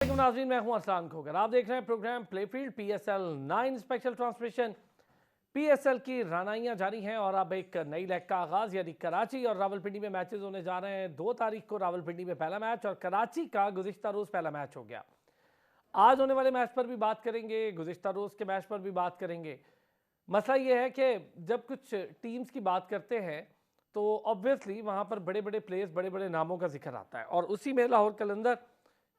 नाज़रीन, मैं हूं अरसलान खोकर। आप देख रहे हैं program playfield PSL 9 special transmission. PSL की रानाइयां जारी हैं और अब एक नई लेग का आगाज यानी कराची और रावलपिंडी में मैचेस होने जा रहे हैं। 2 तारीख को रावलपिंडी में पहला मैच और कराची का गुज़िश्ता रोज़ पहला मैच हो गया। आज होने वाले मैच पर भी बात करेंगे, गुज़िश्ता रोज़ के मैच पर भी बात करेंगे। मसला ये है कि जब कुछ टीम्स की बात करते हैं तो ऑब्वियसली वहाँ पर बड़े बड़े प्लेयर्स, बड़े बड़े नामों का जिक्र आता है और उसी में लाहौर कलंदर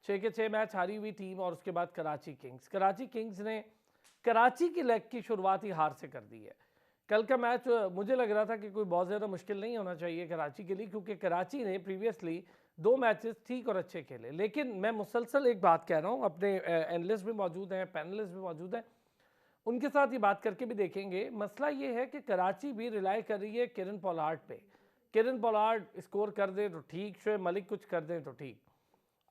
6 के 6 मैच हारी हुई टीम और उसके बाद कराची किंग्स ने कराची की लेग की शुरुआत ही हार से कर दी है। कल का मैच मुझे लग रहा था कि कोई बहुत ज़्यादा मुश्किल नहीं होना चाहिए कराची के लिए, क्योंकि कराची ने प्रीवियसली 2 मैचेस ठीक और अच्छे खेले। लेकिन मैं मुसलसल एक बात कह रहा हूँ, अपने एनालिस्ट भी मौजूद हैं, पैनलिस्ट भी मौजूद हैं, उनके साथ ये बात करके भी देखेंगे। मसला ये है कि कराची भी रिलाई कर रही है किरण पोलार्ड पे। किरण पोलार्ड स्कोर कर दे तो ठीक, शोएब मलिक कुछ कर दें तो ठीक।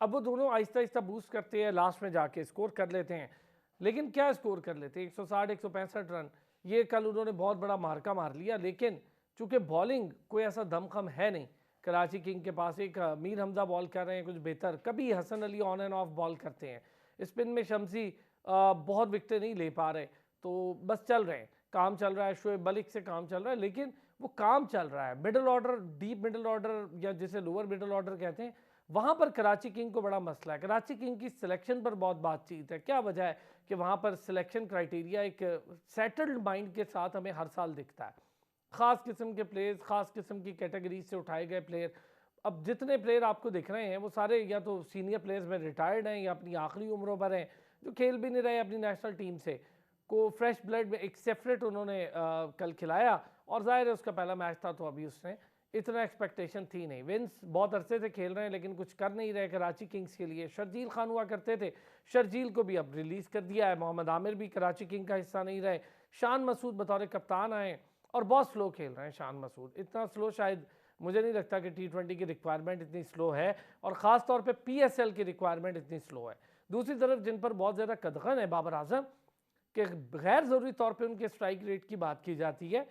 अब वो दोनों आहिस्ता आहिस्ता बूस्ट करते हैं, लास्ट में जाके स्कोर कर लेते हैं। लेकिन क्या स्कोर कर लेते हैं, 160 165 रन। ये कल उन्होंने बहुत बड़ा मार्का मार लिया, लेकिन चूंकि बॉलिंग कोई ऐसा दमखम है नहीं कराची किंग के पास। एक मीर हमजा बॉल कर रहे हैं कुछ बेहतर, कभी Hasan Ali on and off ball करते हैं। स्पिन में शमसी बहुत विकटें नहीं ले पा रहे, तो बस चल रहे हैं, काम चल रहा है, शोएब मलिक से काम चल रहा है, लेकिन वो काम चल रहा है। Middle order, deep middle order या जिसे लोअर मिडिल ऑर्डर कहते हैं, वहाँ पर कराची किंग को बड़ा मसला है। कराची किंग की सिलेक्शन पर बहुत बातचीत है। क्या वजह है कि वहाँ पर सिलेक्शन क्राइटेरिया एक सेटल्ड माइंड के साथ हमें हर साल दिखता है। ख़ास किस्म के प्लेयर्स, ख़ास किस्म की कैटेगरी से उठाए गए प्लेयर। अब जितने प्लेयर आपको दिख रहे हैं वो सारे या तो सीनियर प्लेयर्स में रिटायर्ड हैं या अपनी आखिरी उम्रों पर हैं, जो खेल भी नहीं रहे अपनी नेशनल टीम से। को फ्रेश ब्लड में एक सेपरेट उन्होंने कल खिलाया और जाहिर है उसका पहला मैच था, तो अभी उसने इतना एक्सपेक्टेशन थी नहीं। विंस बहुत अरसे से खेल रहे हैं लेकिन कुछ कर नहीं रहे कराची किंग्स के लिए। शर्जील खान हुआ करते थे, शर्जील को भी अब रिलीज़ कर दिया है। मोहम्मद आमिर भी कराची किंग का हिस्सा नहीं रहे। शान मसूद बतौर कप्तान आए और बहुत स्लो खेल रहे हैं। शान मसूद इतना स्लो शायद मुझे नहीं लगता कि T20 की रिक्वायरमेंट इतनी स्लो है, और ख़ास तौर पे PSL की रिक्वायरमेंट इतनी स्लो है। दूसरी तरफ जिन पर बहुत ज़्यादा कदगन है बाबर आजम कि गैर ज़रूरी तौर पे उनके स्ट्राइक रेट की बात की जाती है,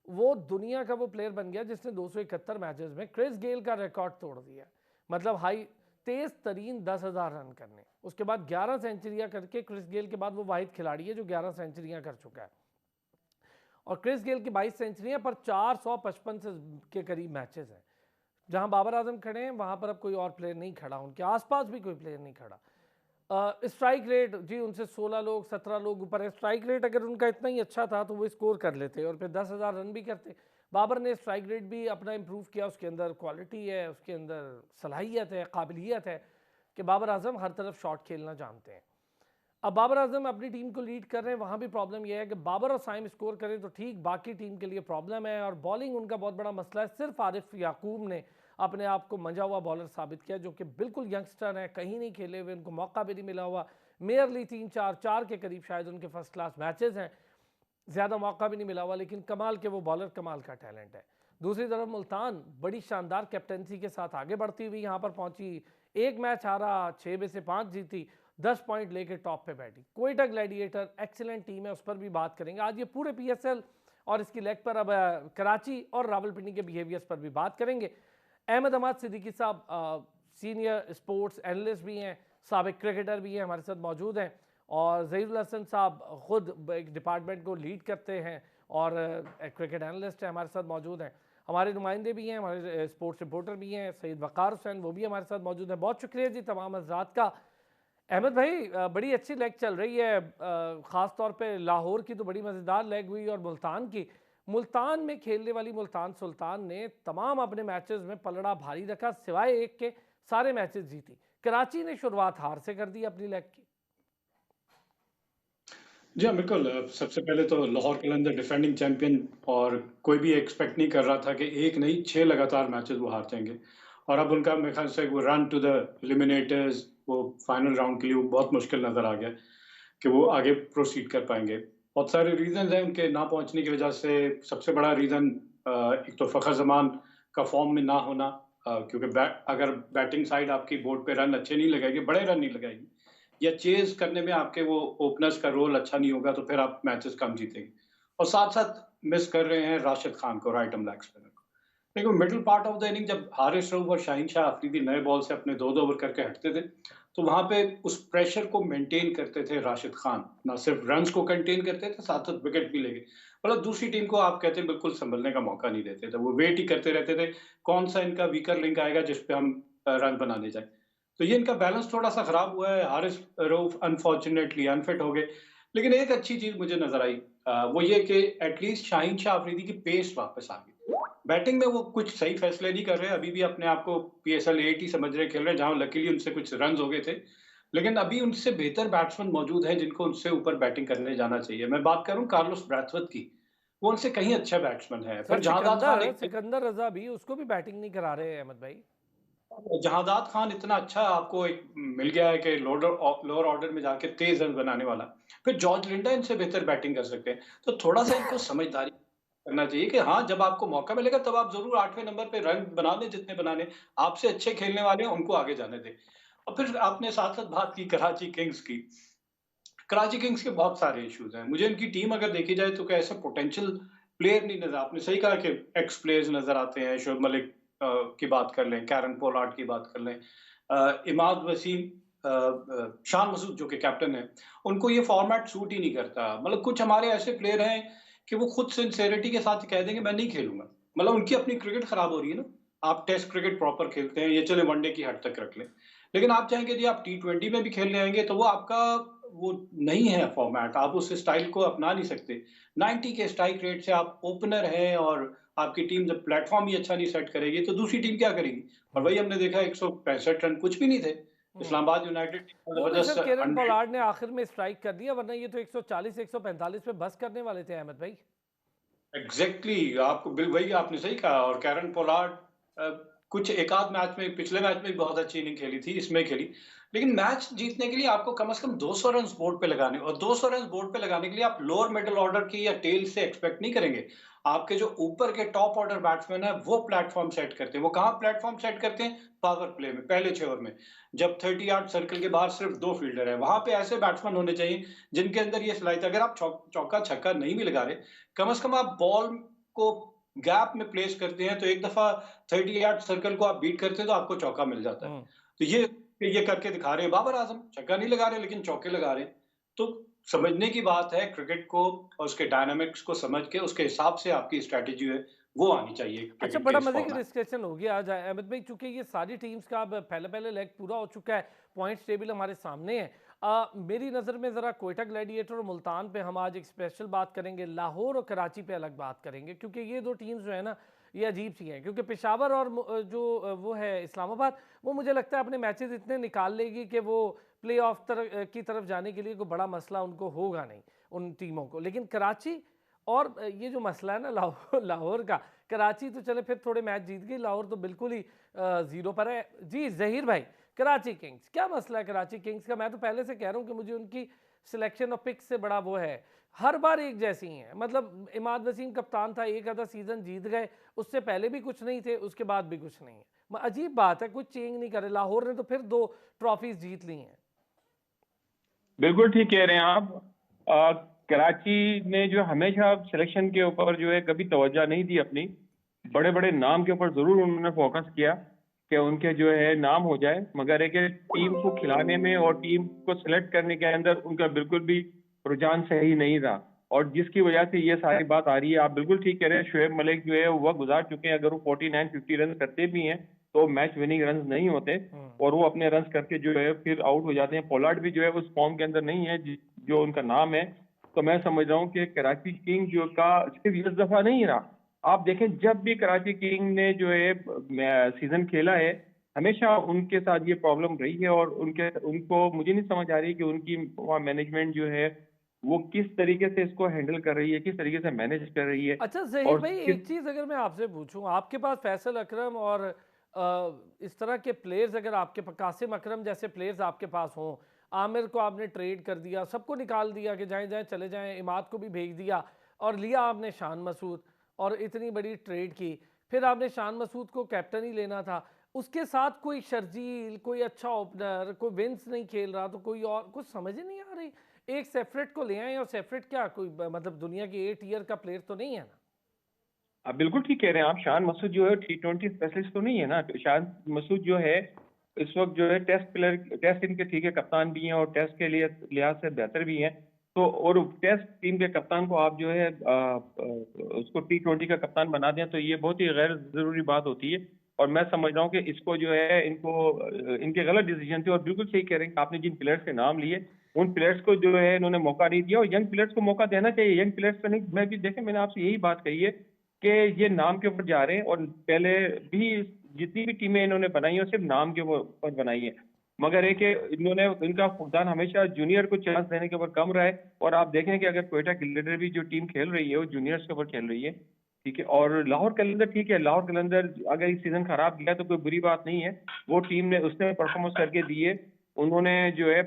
वो दुनिया का वो प्लेयर बन गया जिसने 271 मैचेस में क्रिस गेल का रिकॉर्ड तोड़ दिया। मतलब हाई तेज़ तरीन 10,000 रन करने, उसके बाद 11 सेंचुरियाँ करके क्रिस गेल के बाद वो वाहिद खिलाड़ी है जो 11 सेंचुरियाँ कर चुका है। और क्रिस गेल की 22 सेंचुरियाँ पर 455 से के करीब मैचेस हैं। जहां बाबर आजम खड़े हैं वहां पर अब कोई और प्लेयर नहीं खड़ा, उनके आसपास भी कोई प्लेयर नहीं खड़ा। स्ट्राइक रेट जी उनसे 16 लोग 17 लोग ऊपर है। स्ट्राइक रेट अगर उनका इतना ही अच्छा था तो वो स्कोर कर लेते और फिर 10,000 रन भी करते। बाबर ने स्ट्राइक रेट भी अपना इम्प्रूव किया, उसके अंदर क्वालिटी है, उसके अंदर सलाहियत है, काबिलियत है कि बाबर आजम हर तरफ शॉट खेलना जानते हैं। अब बाबर आजम अपनी टीम को लीड कर रहे हैं, वहाँ भी प्रॉब्लम यह है कि बाबर और साइम स्कोर करें तो ठीक, बाकी टीम के लिए प्रॉब्लम है। और बॉलिंग उनका बहुत बड़ा मसला है। सिर्फ आरिफ याकूब ने अपने आप को मंजा हुआ बॉलर साबित किया, जो कि बिल्कुल यंगस्टर है, कहीं नहीं खेले हुए, उनको मौका भी नहीं मिला हुआ। मेयरली 3-4 के करीब शायद उनके फर्स्ट क्लास मैचेस हैं, ज़्यादा मौका भी नहीं मिला हुआ, लेकिन कमाल के वो बॉलर, कमाल का टैलेंट है। दूसरी तरफ मुल्तान बड़ी शानदार कैप्टनसी के साथ आगे बढ़ती हुई यहाँ पर पहुंची। एक मैच हारा, 6 में से 5 जीती, 10 पॉइंट लेके टॉप पे बैठी। क्वेटा ग्लैडिएटर एक्सीलेंट टीम है, उस पर भी बात करेंगे आज। ये पूरे PSL और इसकी लेग पर अब कराची और रावलपिंडी के बिहेवियर्स पर भी बात करेंगे। अहमद अहमद सिद्दीकी साहब सीनियर स्पोर्ट्स एनालिस्ट भी हैं, साबिक क्रिकेटर भी हैं, हमारे साथ मौजूद हैं। और ज़हीरुल हसन साहब ख़ुद एक डिपार्टमेंट को लीड करते हैं और क्रिकेट एनालिस्ट हैं, हमारे साथ मौजूद हैं। हमारे नुमाइंदे भी हैं, हमारे स्पोर्ट्स रिपोर्टर भी हैं, सैयद वक़ार हुसैन, वो भी हमारे साथ मौजूद हैं। बहुत शुक्रिया जी तमाम हज़रात का। अहमद भाई, बड़ी अच्छी लेग चल रही है, ख़ास तौर पे लाहौर की तो बड़ी मज़ेदार लेग हुई और मुल्तान की। मुल्तान में खेलने वाली मुल्तान सुल्तान ने तमाम अपने मैचेस में पलड़ा भारी रखा, सिवाय एक के सारे मैचेस जीती। कराची ने शुरुआत हार से कर दी अपनी लेग की। जी हाँ, बिल्कुल। सबसे पहले तो लाहौर कलंदर डिफेंडिंग चैंपियन, और कोई भी एक्सपेक्ट नहीं कर रहा था कि 1 नहीं 6 लगातार मैचेस वो हार जाएँगे। और अब उनका मेरे ख़्याल से वो रन टू द एलिमिनेटर्स, वो फाइनल राउंड के लिए वो बहुत मुश्किल नज़र आ गया कि वो आगे प्रोसीड कर पाएँगे। बहुत सारे रीज़न्स हैं उनके ना पहुँचने की वजह से। सबसे बड़ा रीज़न एक तो फ़खर ज़मान का फ़ॉर्म में ना होना, क्योंकि अगर बैटिंग साइड आपकी बोर्ड पे रन अच्छे नहीं लगाएगी, बड़े रन नहीं लगाएगी, या चेज़ करने में आपके वो ओपनर्स का रोल अच्छा नहीं होगा, तो फिर आप मैचेस कम जीतेंगे। और साथ-साथ मिस कर रहे हैं राशिद खान को, राइट आर्म लेग स्पिनर को। देखो, middle part of the inning जब हारिस रऊफ और शाहीन शाह अफरीदी नए बॉल से अपने 2-2 ओवर करके हटते थे, तो वहाँ पे उस प्रेशर को मेंटेन करते थे राशिद खान। ना सिर्फ रन्स को कंटेन करते थे, साथ-साथ विकेट भी लेके मतलब दूसरी टीम को आप कहते हैं बिल्कुल सँभलने का मौका नहीं देते थे। वो वेट ही करते रहते थे, कौन-सा इनका वीकर लिंक आएगा जिस पे हम रन बनाने जाएँ। तो ये इनका बैलेंस थोड़ा-सा खराब हुआ है। हारिस रऊफ अनफॉर्चुनेटली अनफिट हो गए। लेकिन एक अच्छी चीज़ मुझे नज़र आई वो ये कि एटलीस्ट शाहीन शाह अफरीदी की पेस वापस आ गई। बैटिंग में वो कुछ सही फैसले नहीं कर रहे, अभी भी अपने आप को पीएसएल 8 ही समझ रहे खेल रहे हैं, जहाँ लकीली उनसे कुछ रन्स हो गए थे। लेकिन अभी उनसे बेहतर बैट्समैन मौजूद हैं, जिनको उनसे ऊपर बैटिंग करने जाना चाहिए। मैं बात कर रहा हूँ कार्लोस ब्रैथवाइट की, वो उनसे कहीं अच्छा बैट्समैन है। सर फिर जहाँदाद खान एक सिकंदर रजा भी उसको भी बैटिंग नहीं करा रहे हैं अहमद भाई। जहाँदाद खान इतना अच्छा आपको एक मिल गया है कि लोअर ऑर्डर में जाके तेज रन बनाने वाला। फिर जॉर्ज लिंडा इनसे बेहतर बैटिंग कर सकते हैं। तो थोड़ा-सा इनको समझदारी करना चाहिए कि हाँ, जब आपको मौका मिलेगा तब आप ज़रूर 8वें नंबर पे रन बना लें जितने बनाने। आपसे अच्छे खेलने वाले हैं उनको आगे जाने दें। और फिर आपने साथ-साथ बात की कराची किंग्स की। कराची किंग्स के बहुत सारे इश्यूज़ हैं। मुझे इनकी टीम अगर देखी जाए तो कोई ऐसा पोटेंशियल प्लेयर नहीं नज़र आपने सही कहा कि एक्स प्लेयर्स नज़र आते हैं। शोएब मलिक की बात कर लें, कैरन पोलार्ड की बात कर लें। इमाद वसीम शान मसूद जो कि कैप्टन है, उनको ये फॉर्मेट सूट ही नहीं करता। मतलब कुछ हमारे ऐसे प्लेयर हैं कि वो खुद सिंसियरिटी के साथ कह देंगे मैं नहीं खेलूँगा। मतलब उनकी अपनी क्रिकेट खराब हो रही है ना। आप टेस्ट क्रिकेट प्रॉपर खेलते हैं, ये चले वनडे की हद तक रख लें। लेकिन आप चाहेंगे जी आप टी20 में भी खेलने आएँगे तो वो आपका वो नहीं है फॉर्मेट, आप उस स्टाइल को अपना नहीं सकते। 90 के स्ट्राइक रेट से आप ओपनर हैं और आपकी टीम जब प्लेटफ़ॉर्म ही अच्छा नहीं सेट करेगी, तो दूसरी टीम क्या करेगी? और हम्म। वही हमने देखा 165 रन कुछ भी नहीं थे। हम्म। इस्लामाबाद यूनाइटेड टीम वो भी ज़बरदस्त सर केरन 100 पोलार्ड ने आखिर में स्ट्राइक कर दिया, वरना ये तो 140 145 पे बस करने वाले थे अहमद भाई। एग्ज़ैक्टली आपको वही आपने सही कहा और कैरन पोलार्ड अ, कुछ एक आध मैच में पिछले मैच में भी बहुत अच्छी इनिंग खेली थी, इसमें खेली। लेकिन मैच जीतने के लिए आपको कम से कम 200 रन्स बोर्ड पे लगाने और 200 रन्स बोर्ड पे लगाने के लिए आप लोअर मिडल ऑर्डर की या टेल से एक्सपेक्ट नहीं करेंगे। आपके जो ऊपर के टॉप ऑर्डर बैट्समैन हैं, वो प्लेटफ़ॉर्म सेट करते हैं। वो कहाँ प्लेटफ़ॉर्म सेट करते हैं? पावर प्ले में, पहले 6 ओवर में। जब 30 यार्ड सर्कल के बाहर सिर्फ 2 फील्डर हैं, वहाँ पे ऐसे बैट्समैन होने चाहिए जिनके अंदर ये सलाहियत अगर आप चौका-छक्का नहीं भी लगा रहे, कम से कम आप बॉल को गैप में प्लेस करते हैं तो एक दफा 30 यार्ड सर्कल को आप बीट करते हैं तो आपको चौका मिल जाता है। हम्म। तो ये करके दिखा रहे हैं बाबर आजम, छक्का नहीं लगा रहे लेकिन चौके लगा रहे हैं। तो समझने की बात है क्रिकेट को और उसके डायनामिक्स को समझ के उसके हिसाब से आपकी स्ट्रैटेजी है वो आनी चाहिए अच्छा, क्रिकेट के बड़ा इस मजे की फॉर्मेट। डिस्कशन होगी आज अहमद भाई, चूंकि ये सारी टीम्स का अब पहले पहले लेग पूरा हो चुका है, पॉइंट्स टेबल हमारे सामने है। मेरी नज़र में ज़रा कोयटा ग्लैडिएटर और मुल्तान पे हम आज एक स्पेशल बात करेंगे, लाहौर और कराची पे अलग बात करेंगे, क्योंकि ये दो टीम्स जो है ना ये अजीब सी हैं। क्योंकि पेशावर और वो है इस्लामाबाद, वो मुझे लगता है अपने मैचेस इतने निकाल लेगी कि वो प्ले ऑफ की तरफ जाने के लिए कोई बड़ा मसला उनको होगा नहीं उन टीमों को। लेकिन कराची और ये जो मसला है ना लाहौर लाहौर का, कराची तो चले फिर थोड़े मैच जीत गई, लाहौर तो बिल्कुल ही जीरो पर है। जी जहीर भाई, कराची किंग्स क्या मसला है कराची किंग्स का? मैं तो पहले से कह रहा हूँ कि मुझे उनकी सिलेक्शन और पिक्स से बड़ा वो है, हर बार एक जैसी ही है। मतलब इमाद वसीम कप्तान था, एक आधा सीजन जीत गए, उससे पहले भी कुछ नहीं थे, उसके बाद भी कुछ नहीं है। अजीब बात है, कुछ चेंज नहीं करे। लाहौर ने तो फिर 2 ट्रॉफीज जीत ली हैं। बिल्कुल ठीक कह रहे हैं आप। अ, कराची ने जो हमेशा सिलेक्शन के ऊपर जो है कभी तवज्जो नहीं दी अपनी। बड़े बड़े नाम के ऊपर जरूर उन्होंने फोकस किया कि उनके जो है नाम हो जाए, मगर एक टीम को खिलाने में और टीम को सिलेक्ट करने के अंदर उनका बिल्कुल भी रुझान सही नहीं रहा, और जिसकी वजह से ये सारी बात आ रही है। आप बिल्कुल ठीक कह रहे हैं, शुएब मलिक जो है वो वक्त गुजार चुके हैं। अगर वो 49-50 रन करते भी हैं तो मैच विनिंग रन नहीं होते, और वो अपने रन करके जो है फिर आउट हो जाते हैं। पोलार्ड भी जो है उस फॉर्म के अंदर नहीं है जो उनका नाम है। तो मैं समझ रहा हूँ कि कराची किंग जो का सिर्फ इस दफा नहीं रहा। आप देखें, जब भी कराची किंग ने जो है सीजन खेला है, हमेशा उनके साथ ये प्रॉब्लम रही है, और उनको मुझे नहीं समझ आ रही कि उनकी वहाँ मैनेजमेंट जो है वो किस तरीके से इसको हैंडल कर रही है, किस तरीके से मैनेज कर रही है। अच्छा जहीर और भाई, किस एक चीज़ अगर मैं आपसे पूछूं, आपके पास फैसल अकरम और इस तरह के प्लेयर्स, अगर आपके पास कासिम अकरम जैसे प्लेयर्स आपके पास हों, आमिर को आपने ट्रेड कर दिया, सबको निकाल दिया कि जाएं जाएं चले जाएं, इमाद को भी भेज दिया, और लिया आपने शान मसूद, और इतनी बड़ी ट्रेड की, फिर आपने शान मसूद को कैप्टन ही लेना था, उसके साथ कोई शर्जील, कोई अच्छा ओपनर, कोई विंस नहीं खेल रहा, तो कोई और कुछ समझ ही नहीं आ रही। एक सेफरेट को ले आए, और सेफरेट क्या कोई मतलब दुनिया की 8 ईयर का प्लेयर तो नहीं है ना। आप बिल्कुल ठीक कह रहे हैं। आप शान मसूद जो है T20 स्पेशलिस्ट तो नहीं है ना। तो शान मसूद जो है इस वक्त जो है टेस्ट टीम के ठीक है कप्तान भी हैं और टेस्ट के लिए लिहाज से बेहतर भी हैं। तो और टेस्ट टीम के कप्तान को आप जो है उसको T20 का कप्तान बना दें तो ये बहुत ही गैर जरूरी बात होती है। और मैं समझ रहा हूँ कि इसको जो है इनके गलत डिसीजन थे और बिल्कुल सही कह रहे हैं कि आपने जिन प्लेयर्स के नाम लिए उन प्लेयर्स को जो है इन्होंने मौका नहीं दिया और यंग प्लेयर्स को मौका देना चाहिए। यंग प्लेयर्स पे नहीं, मैं भी देखें मैंने आपसे यही बात कही है कि ये नाम के ऊपर जा रहे हैं और पहले भी जितनी भी टीमें इन्होंने बनाई है सिर्फ नाम के ऊपर बनाई है। मगर एक इन्होंने इनका फुकदान हमेशा जूनियर को चांस देने के ऊपर कम रहा है। और आप देखें कि अगर क्वेटा गिल्डेर भी जो टीम खेल रही है वो जूनियर्स के ऊपर खेल रही है, ठीक है। और लाहौर कलंदर ठीक है, लाहौर कलंदर अगर इस सीजन खराब गया तो कोई बुरी बात नहीं है। वो टीम ने उसने परफॉर्मेंस करके दी है, उन्होंने जो है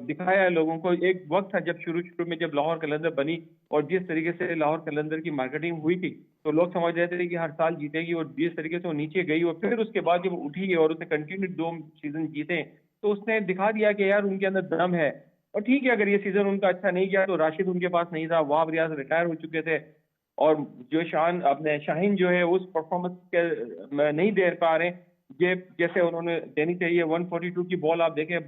दिखाया है लोगों को। एक वक्त था जब शुरू में जब लाहौर कलंदर बनी और जिस तरीके से लाहौर कलंदर की मार्केटिंग हुई थी तो लोग समझ रहे थे कि हर साल जीतेगी और जिस तरीके से वो नीचे गई और फिर उसके बाद जब उठी है और उसने कंटिन्यू 2 सीजन जीते तो उसने दिखा दिया कि यार उनके अंदर दम है। और ठीक है, अगर ये सीजन उनका अच्छा नहीं गया तो राशिद उनके पास नहीं था, वाब रियाज रिटायर हो चुके थे और जो अपने शाहीन जो है उस परफॉर्मेंस के नहीं दे पा रहे ये जैसे उन्होंने देनी चाहिए। 142 की बॉल आप देखें,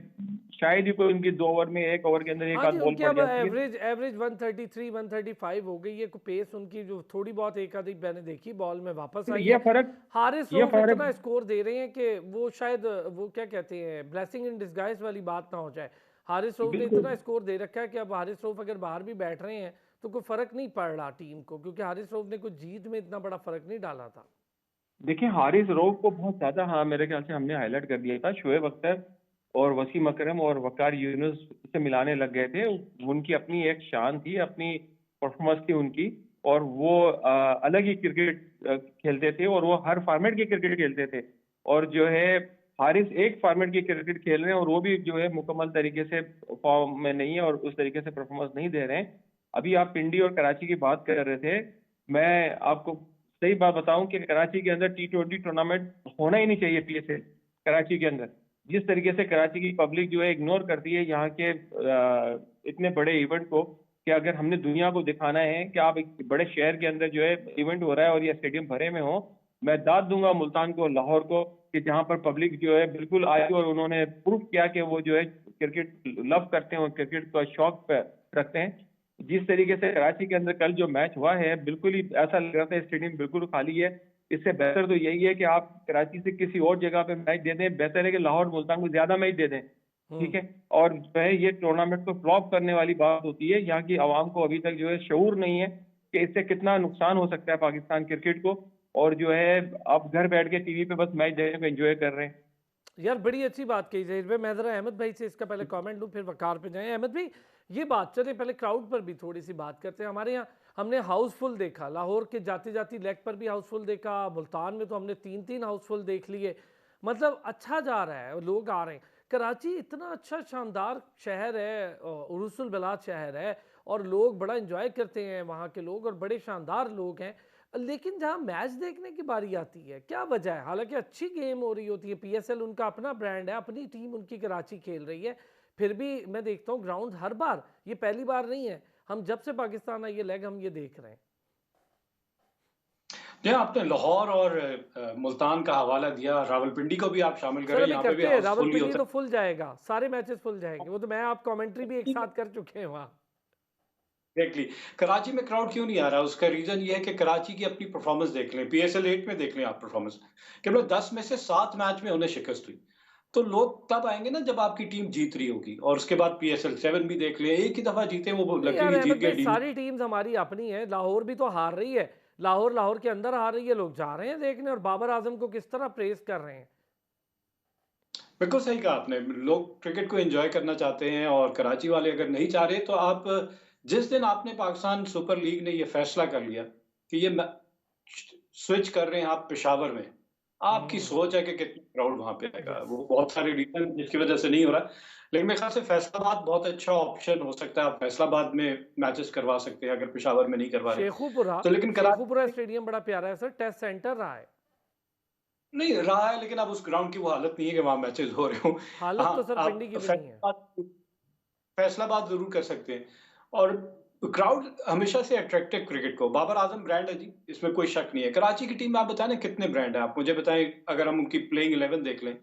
शायद ही कोई उनकी 2 ओवर में 1 ओवर के अंदर एक हाँ आध जी, बॉल उनकी पड़ अब जाती है। एवरेज 133 135 हो गई है। पेस उनकी जो थोड़ी बहुत एक आधी मैंने देखी बॉल में वापस आई ये है। फर्क हारिस ये रऊफ फर्क इतना स्कोर दे रहे हैं कि वो शायद वो क्या कहते हैं ब्लेसिंग इन डिस्गाइज वाली बात ना हो जाए। हारिस रऊफ ने बिल्कुल। इतना स्कोर दे रखा है कि अब हारिस रऊफ अगर बाहर भी बैठ रहे हैं तो कोई फर्क नहीं पड़ रहा टीम को, क्योंकि हारिस रऊफ ने कुछ जीत में इतना बड़ा फर्क नहीं डाला था। देखिए हारिस रऊफ को बहुत ज्यादा, हाँ मेरे ख्याल से हमने हाईलाइट कर दिया था। शोएब अख्तर और वसीम अकरम और वकार यूनुस से मिलाने लग गए थे। उनकी अपनी एक शान थी, अपनी परफॉर्मेंस थी उनकी और वो अलग ही क्रिकेट खेलते थे और वो हर फॉर्मेट की क्रिकेट खेलते थे। और जो है हारिस एक फॉर्मेट की क्रिकेट खेल रहे हैं और वो भी जो है मुकम्मल तरीके से फॉर्म में नहीं है और उस तरीके से परफॉर्मेंस नहीं दे रहे हैं। अभी आप पिंडी और कराची की बात कर रहे थे, मैं आपको सही बात बताऊं कि कराची के अंदर T20 टूर्नामेंट होना ही नहीं चाहिए। PSL कराची के अंदर जिस तरीके से कराची की पब्लिक जो है इग्नोर करती है यहाँ के इतने बड़े इवेंट को, कि अगर हमने दुनिया को दिखाना है कि आप एक बड़े शहर के अंदर जो है इवेंट हो रहा है और ये स्टेडियम भरे में हो, मैं दाद दूंगा मुल्तान को, लाहौर को, कि जहाँ पर पब्लिक जो है बिल्कुल आई और उन्होंने प्रूफ किया कि वो जो है क्रिकेट लव करते हैं और क्रिकेट का शौक रखते हैं। जिस तरीके से कराची के अंदर कल जो मैच हुआ है बिल्कुल ही ऐसा लग रहा था स्टेडियम बिल्कुल खाली है। इससे बेहतर तो यही है कि आप कराची से किसी और जगह पे मैच दे दें, बेहतर है कि लाहौर मुल्तान को ज्यादा मैच दे दें, ठीक है। और जो है ये टूर्नामेंट को फ्लॉप करने वाली बात होती है। यहाँ की आवाम को अभी तक जो है शऊर नहीं है कि इससे कितना नुकसान हो सकता है पाकिस्तान क्रिकेट को, और जो है आप घर बैठ के टीवी पे बस मैच देखने को एंजॉय कर रहे हैं। यार बड़ी अच्छी बात कही जहीर भाई। मैं जरा अहमद भाई से इसका पहले कमेंट लूँ फिर वकार पे जाएं। अहमद भाई ये बात चले पहले क्राउड पर भी थोड़ी सी बात करते हैं। हमारे यहाँ हमने हाउसफुल देखा, लाहौर के जाती जाती लेग पर भी हाउसफुल देखा, मुल्तान में तो हमने 3-3 हाउसफुल देख लिए। मतलब अच्छा जा रहा है, लोग आ रहे हैं। कराची इतना अच्छा शानदार शहर है, उरुसुल बलाद शहर है और लोग बड़ा इंजॉय करते हैं वहाँ के लोग और बड़े शानदार लोग हैं। लेकिन जहाँ मैच देखने की बारी आती है क्या वजह है? हालांकि अच्छी गेम हो रही होती है, PSL उनका अपना ब्रांड है, अपनी टीम उनकी कराची खेल रही है, फिर भी मैं देखता हूँ ग्राउंड हर बार, ये पहली बार नहीं है, हम जब से पाकिस्तान आई ये लेग हम ये देख रहे हैं। जी, आपने लाहौर और मुल्तान का हवाला दिया, रावलपिंडी को भी आप शामिल सर करें, अभी यहाँ पे भी करते हैं, हाउसफुल ही रावलपिंडी होता तो फुल जाएगा, सारे मैचेस फुल जाएंगे, वो तो मैं आप कमेंट्री भी एक है। साथ कर चुके हैं वहाँ। एग्जैक्टली। कराची में क्राउड क्यों नहीं आ रहा? उसका रीजन ये है कि कराची की अपनी परफॉर्मेंस देख लें, PSL 8 में देख लें आप परफॉर्मेंस, केवल 10 में से 7 मैच में उन्हें शिकस्त हुई। तो लोग तब आएंगे ना जब आपकी टीम जीत रही होगी, और उसके बाद PSL 7 भी देख लें, एक ही दफा जीते वो नहीं यार लकीली जीत अहमद गए भाई, सारी टीम्स हमारी अपनी है, लाहौर भी तो हार रही है, लाहौर के अंदर हार रही है, लोग जा रहे हैं देखने और बाबर आजम को किस तरह प्रेस कर रहे हैं। बिल्कुल सही कहा आपने। लोग क्रिकेट को एंजॉय करना चाहते हैं और कराची वाले अगर नहीं चाह रहे तो आप जिस दिन आपने पाकिस्तान सुपर लीग ने ये फैसला कर लिया कि ये स्विच कर रहे हैं आप पेशावर में, आपकी सोच है कि कितना क्राउड वहां पे आएगा। वो बहुत सारे रीजन जिसकी वजह से नहीं हो रहा, लेकिन मेरे ख्याल से फैसलाबाद बहुत अच्छा ऑप्शन हो सकता है। आप फैसलाबाद में मैचेस करवा सकते हैं अगर पेशावर में नहीं करवा रहे तो। लेकिन शेखुपुरा कराची स्टेडियम बड़ा प्यारा है सर, टेस्ट सेंटर रहा है। नहीं रहा है, लेकिन अब उस ग्राउंड की वो हालत नहीं है कि वहां मैचेस हो रहे हो। हालत तो हाँ, सर पिंडी आप की भी नहीं है। फैसलाबाद जरूर कर सकते हैं। और क्राउड हमेशा से अट्रैक्टिव क्रिकेट को, बाबर आजम ब्रांड है जी, इसमें कोई शक नहीं है। कराची की टीम में आप बताएं ना कितने ब्रांड है, आप मुझे बताएं। अगर हम उनकी प्लेइंग 11 देख लें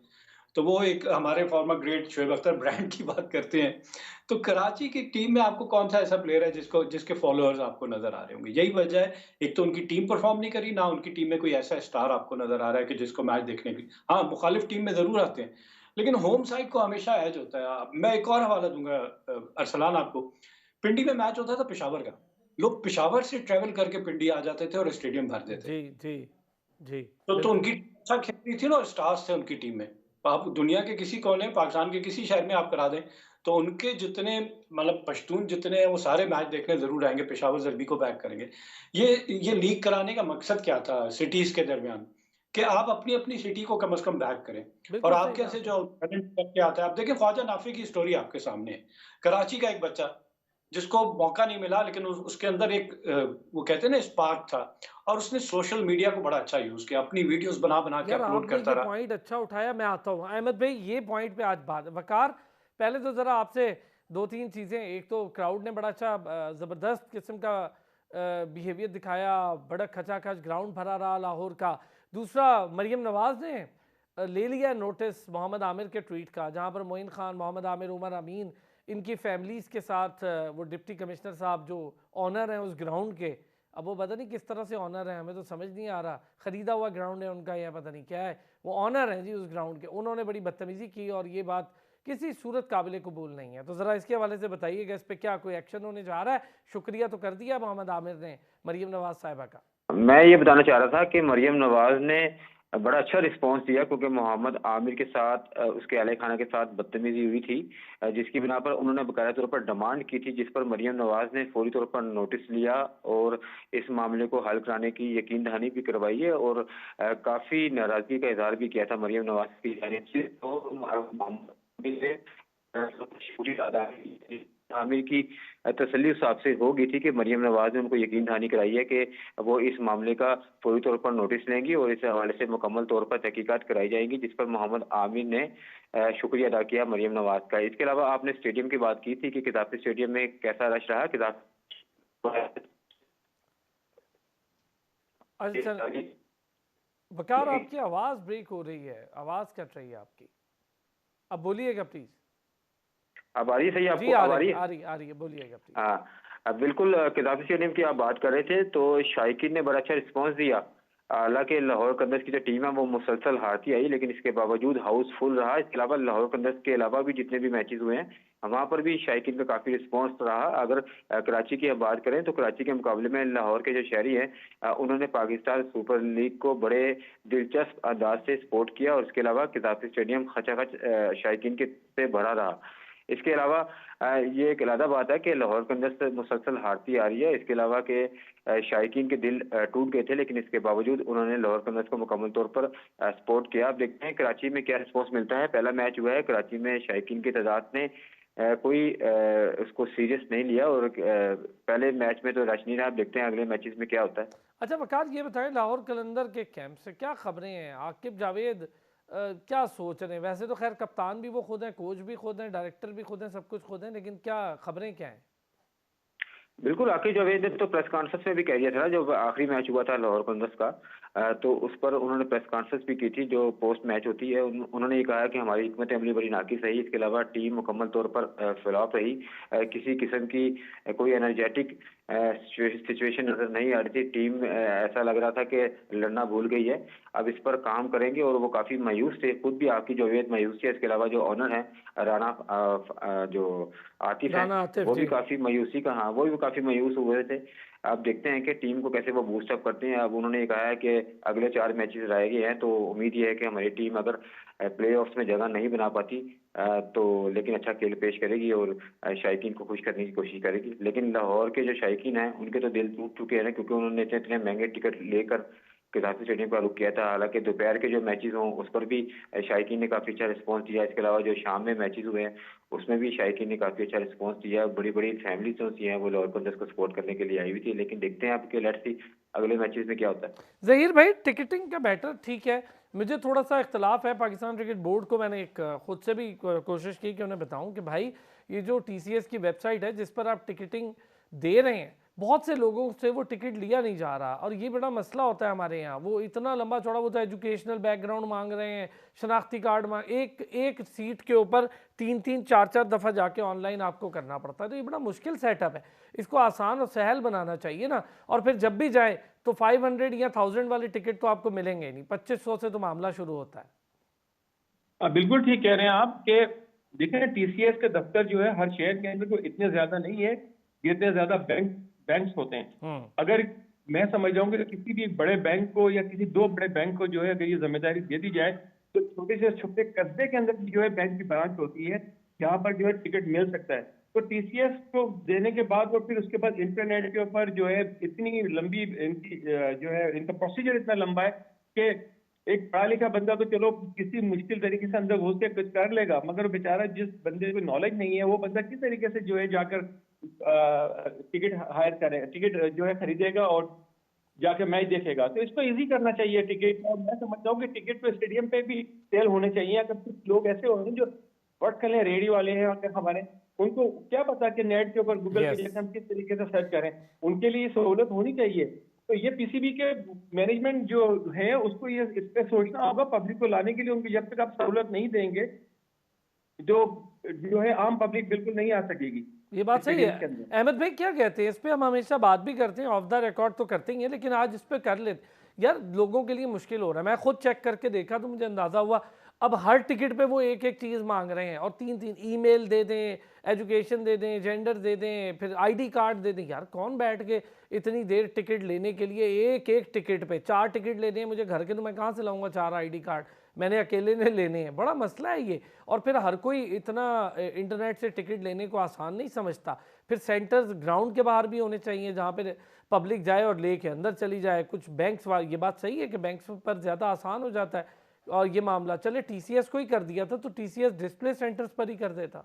तो वो एक हमारे farmer great Shoaib Akhtar brand की बात करते हैं। तो कराची की टीम में आपको कौन-सा ऐसा प्लेयर है जिसके फॉलोअर्स आपको नज़र आ रहे होंगे? यही वजह है, एक तो उनकी टीम परफ़ॉर्म नहीं करी, ना उनकी टीम में कोई ऐसा स्टार आपको नज़र आ रहा है कि जिसको मैच देखने की हाँ, मुखालिफ टीम में ज़रूर आते हैं, लेकिन होम साइड को हमेशा एज होता है। मैं एक और हवाला दूँगा अरसलान आपको, पिंडी में मैच होता था पेशावर का, लोग पेशावर से ट्रैवल करके पिंडी आ जाते थे और स्टेडियम भर देते थे। जी, जी, जी, तो बिल्कुल। उनकी अच्छा खेल रही थी ना और स्टार्स थे उनकी टीम में। आप दुनिया के किसी कोने, पाकिस्तान के किसी शहर में आप करा दें, तो उनके जितने मतलब पश्तून जितने हैं, वो सारे मैच देखने ज़रूर आएँगे, पेशावर ज़र्बी को बैक करेंगे। ये लीग कराने का मकसद क्या था सिटीज़ के दरमियान? कि आप अपनी-अपनी सिटी को कम से कम बैक करें और बिल्कुल सही आपके कहा से आपने। जो टैलेंट करके आता है, आप देखिए ख्वाजा नाफी की स्टोरी आपके सामने है। कराची का एक बच्चा, जिसको मौका नहीं मिला लेकिन उसके अंदर एक वो कहते हैं ना स्पार्क था और उसने सोशल मीडिया को बड़ा अच्छा यूज़ किया, अपनी वीडियोज़ बना-बना के यार अपलोड आपने करता ये रहा। पॉइंट अच्छा उठाया, मैं आता हूँ अहमद भाई, ये पॉइंट पे आज बात वकार। पहले तो ज़रा आपसे दो तीन चीज़ें, एक तो क्राउड ने बड़ा अच्छा ज़बरदस्त किस्म का बिहेवियर दिखाया, बड़ा खचाखच ग्राउंड भरा रहा लाहौर का। दूसरा, मरियम नवाज़ ने ले लिया नोटिस मोहम्मद आमिर के ट्वीट का, जहाँ पर मोइन खान, मोहम्मद आमिर, उमर अमीन, इनकी फैमिलीज़ के साथ वो डिप्टी कमिश्नर साहब जो ऑनर हैं उस ग्राउंड के, अब वो पता नहीं किस तरह से ऑनर है, हमें तो समझ नहीं आ रहा, ख़रीदा हुआ ग्राउंड है उनका या पता नहीं क्या है, वो ऑनर हैं जी उस ग्राउंड के। उन्होंने बड़ी बदतमीज़ी की और ये बात किसी सूरत काबिल कबूल नहीं है। तो ज़रा इसके हवाले से बताइएगा, इस पे क्या कोई एक्शन होने जा रहा है? शुक्रिया तो कर दिया मोहम्मद आमिर ने मरियम नवाज़ साहिबा का। मैं ये बताना चाह रहा था कि मरियम नवाज ने बड़ा अच्छा रिस्पांस दिया, क्योंकि मोहम्मद आमिर के साथ उसके अहले खाना के साथ बदतमीजी हुई थी, जिसकी बिना पर उन्होंने बकाया तौर पर डिमांड की थी, जिस पर मरियम नवाज ने फौरी तौर पर नोटिस लिया और इस मामले को हल कराने की यकीन दहानी भी करवाई है और काफी नाराजगी का इजहार भी किया था मरियम नवाज की जानिब से। तो मोहम्मद आमिर ने पूरी अदा की। आमिर की तसल्ली उस हिसाब से हो गई थी कि मरियम नवाज ने उनको यकीन दहानी कराई है कि वो इस मामले का फौरी तौर पर नोटिस लेंगी और इस हवाले से मुकम्मल तौर पर तहकीकात कराई जाएगी, जिस पर मोहम्मद आमिर ने शुक्रिया अदा किया मरियम नवाज का। इसके अलावा आपने स्टेडियम की बात की थी कि किदाफी स्टेडियम में कैसा रश रहा। अच्छा, वकार आपकी आवाज़ ब्रेक हो रही है, आवाज़ कट रही है आपकी, अब बोलिएगा प्लीज़। अब आ रही है सही जी आपको? आ अब आ रही रही है, है? आ रही आ रही है, बोलिएगा प्लीज़। हाँ, अब बिल्कुल किदाफी स्टेडियम की आप बात कर रहे थे, तो शायकीन ने बड़ा अच्छा रिस्पांस दिया। हालांकि लाहौर कंदर्स की जो टीम है वो मुसलसल हारती आई, लेकिन इसके बावजूद हाउस फुल रहा। इसके अलावा लाहौर कंदर्स के अलावा भी जितने भी मैचेस हुए हैं, वहाँ पर भी शायकीन का काफ़ी रिस्पांस रहा। अगर कराची की अब बात करें तो कराची के मुकाबले में लाहौर के जो शहरी हैं, उन्होंने पाकिस्तान सुपर लीग को बड़े दिलचस्प अंदाज से सपोर्ट किया और इसके अलावा किदाफी स्टेडियम खचाखच शायकीन के से भरा रहा। इसके अलावा ये एक अलग बात है कि लाहौर कंदर्स मुसलसल हारती आ रही है। इसके अलावा के शायकीन के दिल टूट गए थे, लेकिन इसके बावजूद उन्होंने लाहौर कंदर्स को मुकम्मल तौर पर सपोर्ट किया। अब देखते हैं कराची में क्या रिस्पॉन्स मिलता है। पहला मैच हुआ है कराची में, शायकीन की तादाद ने कोई उसको सीरियस नहीं लिया और पहले मैच में तो रश नहीं रहा। अब देखते हैं अगले मैचेस में क्या होता है। अच्छा वकार, ये बताएं लाहौर कलंदर के कैंप से क्या खबरें हैं? आकिब जावेद क्या सोच रहे हैं? वैसे तो खैर कप्तान भी वो खुद हैं, कोच भी खुद हैं, डायरेक्टर भी खुद हैं, सब कुछ खुद हैं, लेकिन क्या खबरें क्या हैं? बिल्कुल, आकिब जावेद ने तो प्रेस कॉन्फ्रेंस में भी कह दिया था, जो आखिरी मैच हुआ था लाहौर कंदर्स का, तो उस पर उन्होंने प्रेस कॉन्फ्रेंस भी की थी जो पोस्ट मैच होती है। उन्होंने ये कहा कि हमारी हिकमत अमली बड़ी नाकिस रही। इसके अलावा टीम मुकम्मल तौर पर फ्लॉप रही। किसी किस्म की कोई एनर्जेटिक सिचुएशन नजर नहीं आ रही थी। टीम ऐसा लग रहा था कि लड़ना भूल गई है। अब इस पर काम करेंगे और वो काफ़ी मायूस थे, खुद भी आकिब जावेद मायूस थे। इसके अलावा जो ऑनर है राना जो आतिफ है, राना आतिफ वो भी जी। काफ़ी मायूसी का, हाँ, वो भी काफ़ी मायूस हुए थे। अब देखते हैं कि टीम को कैसे वो बूस्टअप करते हैं। अब उन्होंने कहा है कि अगले 4 मैचेस रह गए हैं, तो उम्मीद ये है कि हमारी टीम अगर प्लेऑफ्स में जगह नहीं बना पाती तो लेकिन अच्छा खेल पेश करेगी और शायकीन को खुश करने की कोशिश करेगी। लेकिन लाहौर के जो शायकीन हैं उनके तो दिल टूट चुके हैं ना, क्योंकि उन्होंने इतने इतने महंगे टिकट लेकर किदाफी स्टेडियम का रुख किया था। हालांकि दोपहर के जो मैचेस हों उस पर भी शायकीन ने काफ़ी अच्छा रिस्पॉन्स दिया। इसके अलावा जो शाम में मैचेस हुए हैं उसमें भी शायकीन ने काफ़ी अच्छा रिस्पॉन्स दिया। बड़ी बड़ी फैमिलीज होती हैं वो लाहौर कंदर्स को सपोर्ट करने के लिए आई हुई थी। लेकिन देखते हैं आपके लेट्स सी अगले मैचेस में क्या होता है। ज़हीर भाई, टिकटिंग का मैटर ठीक है, मुझे थोड़ा सा इख्तलाफ है पाकिस्तान क्रिकेट बोर्ड को। मैंने एक खुद से भी कोशिश की कि उन्हें बताऊं कि भाई ये जो TCS की वेबसाइट है जिस पर आप टिकटिंग दे रहे हैं, बहुत से लोगों से वो टिकट लिया नहीं जा रहा और ये बड़ा मसला होता है हमारे यहाँ। वो इतना लंबा चौड़ा, वो तो एजुकेशनल बैकग्राउंड मांग रहे हैं, शनाख्ती कार्ड मांग, एक सीट के ऊपर 3-3 4-4 दफ़ा जाके ऑनलाइन आपको करना पड़ता है। तो ये बड़ा मुश्किल सेटअप है, इसको आसान और सहल बनाना चाहिए ना। और फिर जब भी जाए तो 500 या 1000 वाले टिकट तो आपको मिलेंगे नहीं, 2500 से तो मामला शुरू होता है। बिल्कुल ठीक कह रहे हैं आप कि देखिए टीसीएस के दफ्तर जो है हर शहर के अंदर तो इतने ज्यादा नहीं है जितने ज्यादा बैंक्स होते हैं। अगर मैं समझ जाऊंगा कि किसी भी एक बड़े बैंक को या किसी दो बड़े बैंक को जो है अगर ये जिम्मेदारी दे दी जाए तो छोटे से छोटे कस्बे के अंदर जो है बैंक की ब्रांच होती है यहाँ पर जो है टिकट मिल सकता है। तो टीसीएस को देने के बाद और फिर उसके बाद इंटरनेट के ऊपर जो है इतनी लंबी इनकी जो है इनका प्रोसीजर इतना लंबा है कि एक पढ़ा लिखा बंदा तो चलो किसी मुश्किल तरीके से अंदर घुस के कुछ कर लेगा, मगर बेचारा जिस बंदे को नॉलेज नहीं है वो बंदा किस तरीके से जो है जाकर टिकट हायर करे, टिकट जो है खरीदेगा और जाके मैच देखेगा। तो इसको इजी करना चाहिए टिकट। और मैं समझता हूँ कि टिकट तो स्टेडियम पे भी सेल होने चाहिए। अगर कुछ लोग ऐसे होंगे जो वर्क कर रहे रेडियो वाले हैं अगर हमारे, उनको क्या पता कि नेट के ऊपर गूगल पे जैसे हम किस तरीके से सर्च करें, उनके लिए सहूलत होनी चाहिए। तो ये पीसीबी के मैनेजमेंट जो है उसको ये इस पे सोचना होगा पब्लिक को लाने के लिए। उनकी जब तक आप सहूलत नहीं देंगे जो है आम पब्लिक बिल्कुल नहीं आ सकेगी। ये बात सही है। अहमद भाई क्या कहते हैं इस पे? हम हमेशा बात भी करते हैं, ऑफ द रिकॉर्ड तो करते ही हैं, लेकिन आज इस पे कर लेते यार, लोगों के लिए मुश्किल हो रहा है। मैं खुद चेक करके देखा तो मुझे अंदाजा हुआ अब हर टिकट पे वो एक एक चीज़ मांग रहे हैं और 3-3 ईमेल दे दें, एजुकेशन दे दें, जेंडर दे दें, फिर आईडी कार्ड दे दें। यार कौन बैठ के इतनी देर टिकट लेने के लिए, एक एक टिकट पे 4 टिकट लेने हैं मुझे घर के, तो मैं कहाँ से लाऊंगा 4 आईडी कार्ड? मैंने अकेले ने लेने हैं, बड़ा मसला है ये। और फिर हर कोई इतना इंटरनेट से टिकट लेने को आसान नहीं समझता। फिर सेंटर्स ग्राउंड के बाहर भी होने चाहिए जहाँ पे पब्लिक जाए और लेके अंदर चली जाए। कुछ बैंक्स, ये बात सही है कि बैंक्स पर ज़्यादा आसान हो जाता है और ये मामला चले टीसीएस को ही कर दिया था तो टीसीएस डिस्प्ले सेंटर्स पर ही कर देता।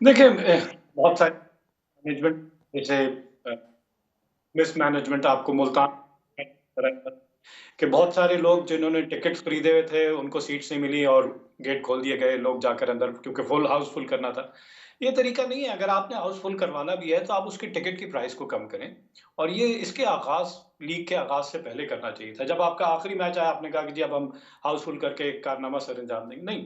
देखिए बहुत सारे मैनेजमेंट जैसे मिसमैनेजमेंट आपको मुल्तान कि बहुत सारे लोग जिन्होंने टिकट खरीदे हुए थे उनको सीट्स नहीं मिली और गेट खोल दिए गए, लोग जाकर अंदर, क्योंकि फुल हाउस फुल करना था। ये तरीका नहीं है। अगर आपने हाउस फुल करवाना भी है तो आप उसकी टिकट की प्राइस को कम करें। और ये इसके आगाज, लीग के आगाज से पहले करना चाहिए था। जब आपका आखिरी मैच आया आपने कहा कि जी अब हम हाउस फुल करके एक कारनामा सर अंजाम देंगे। नहीं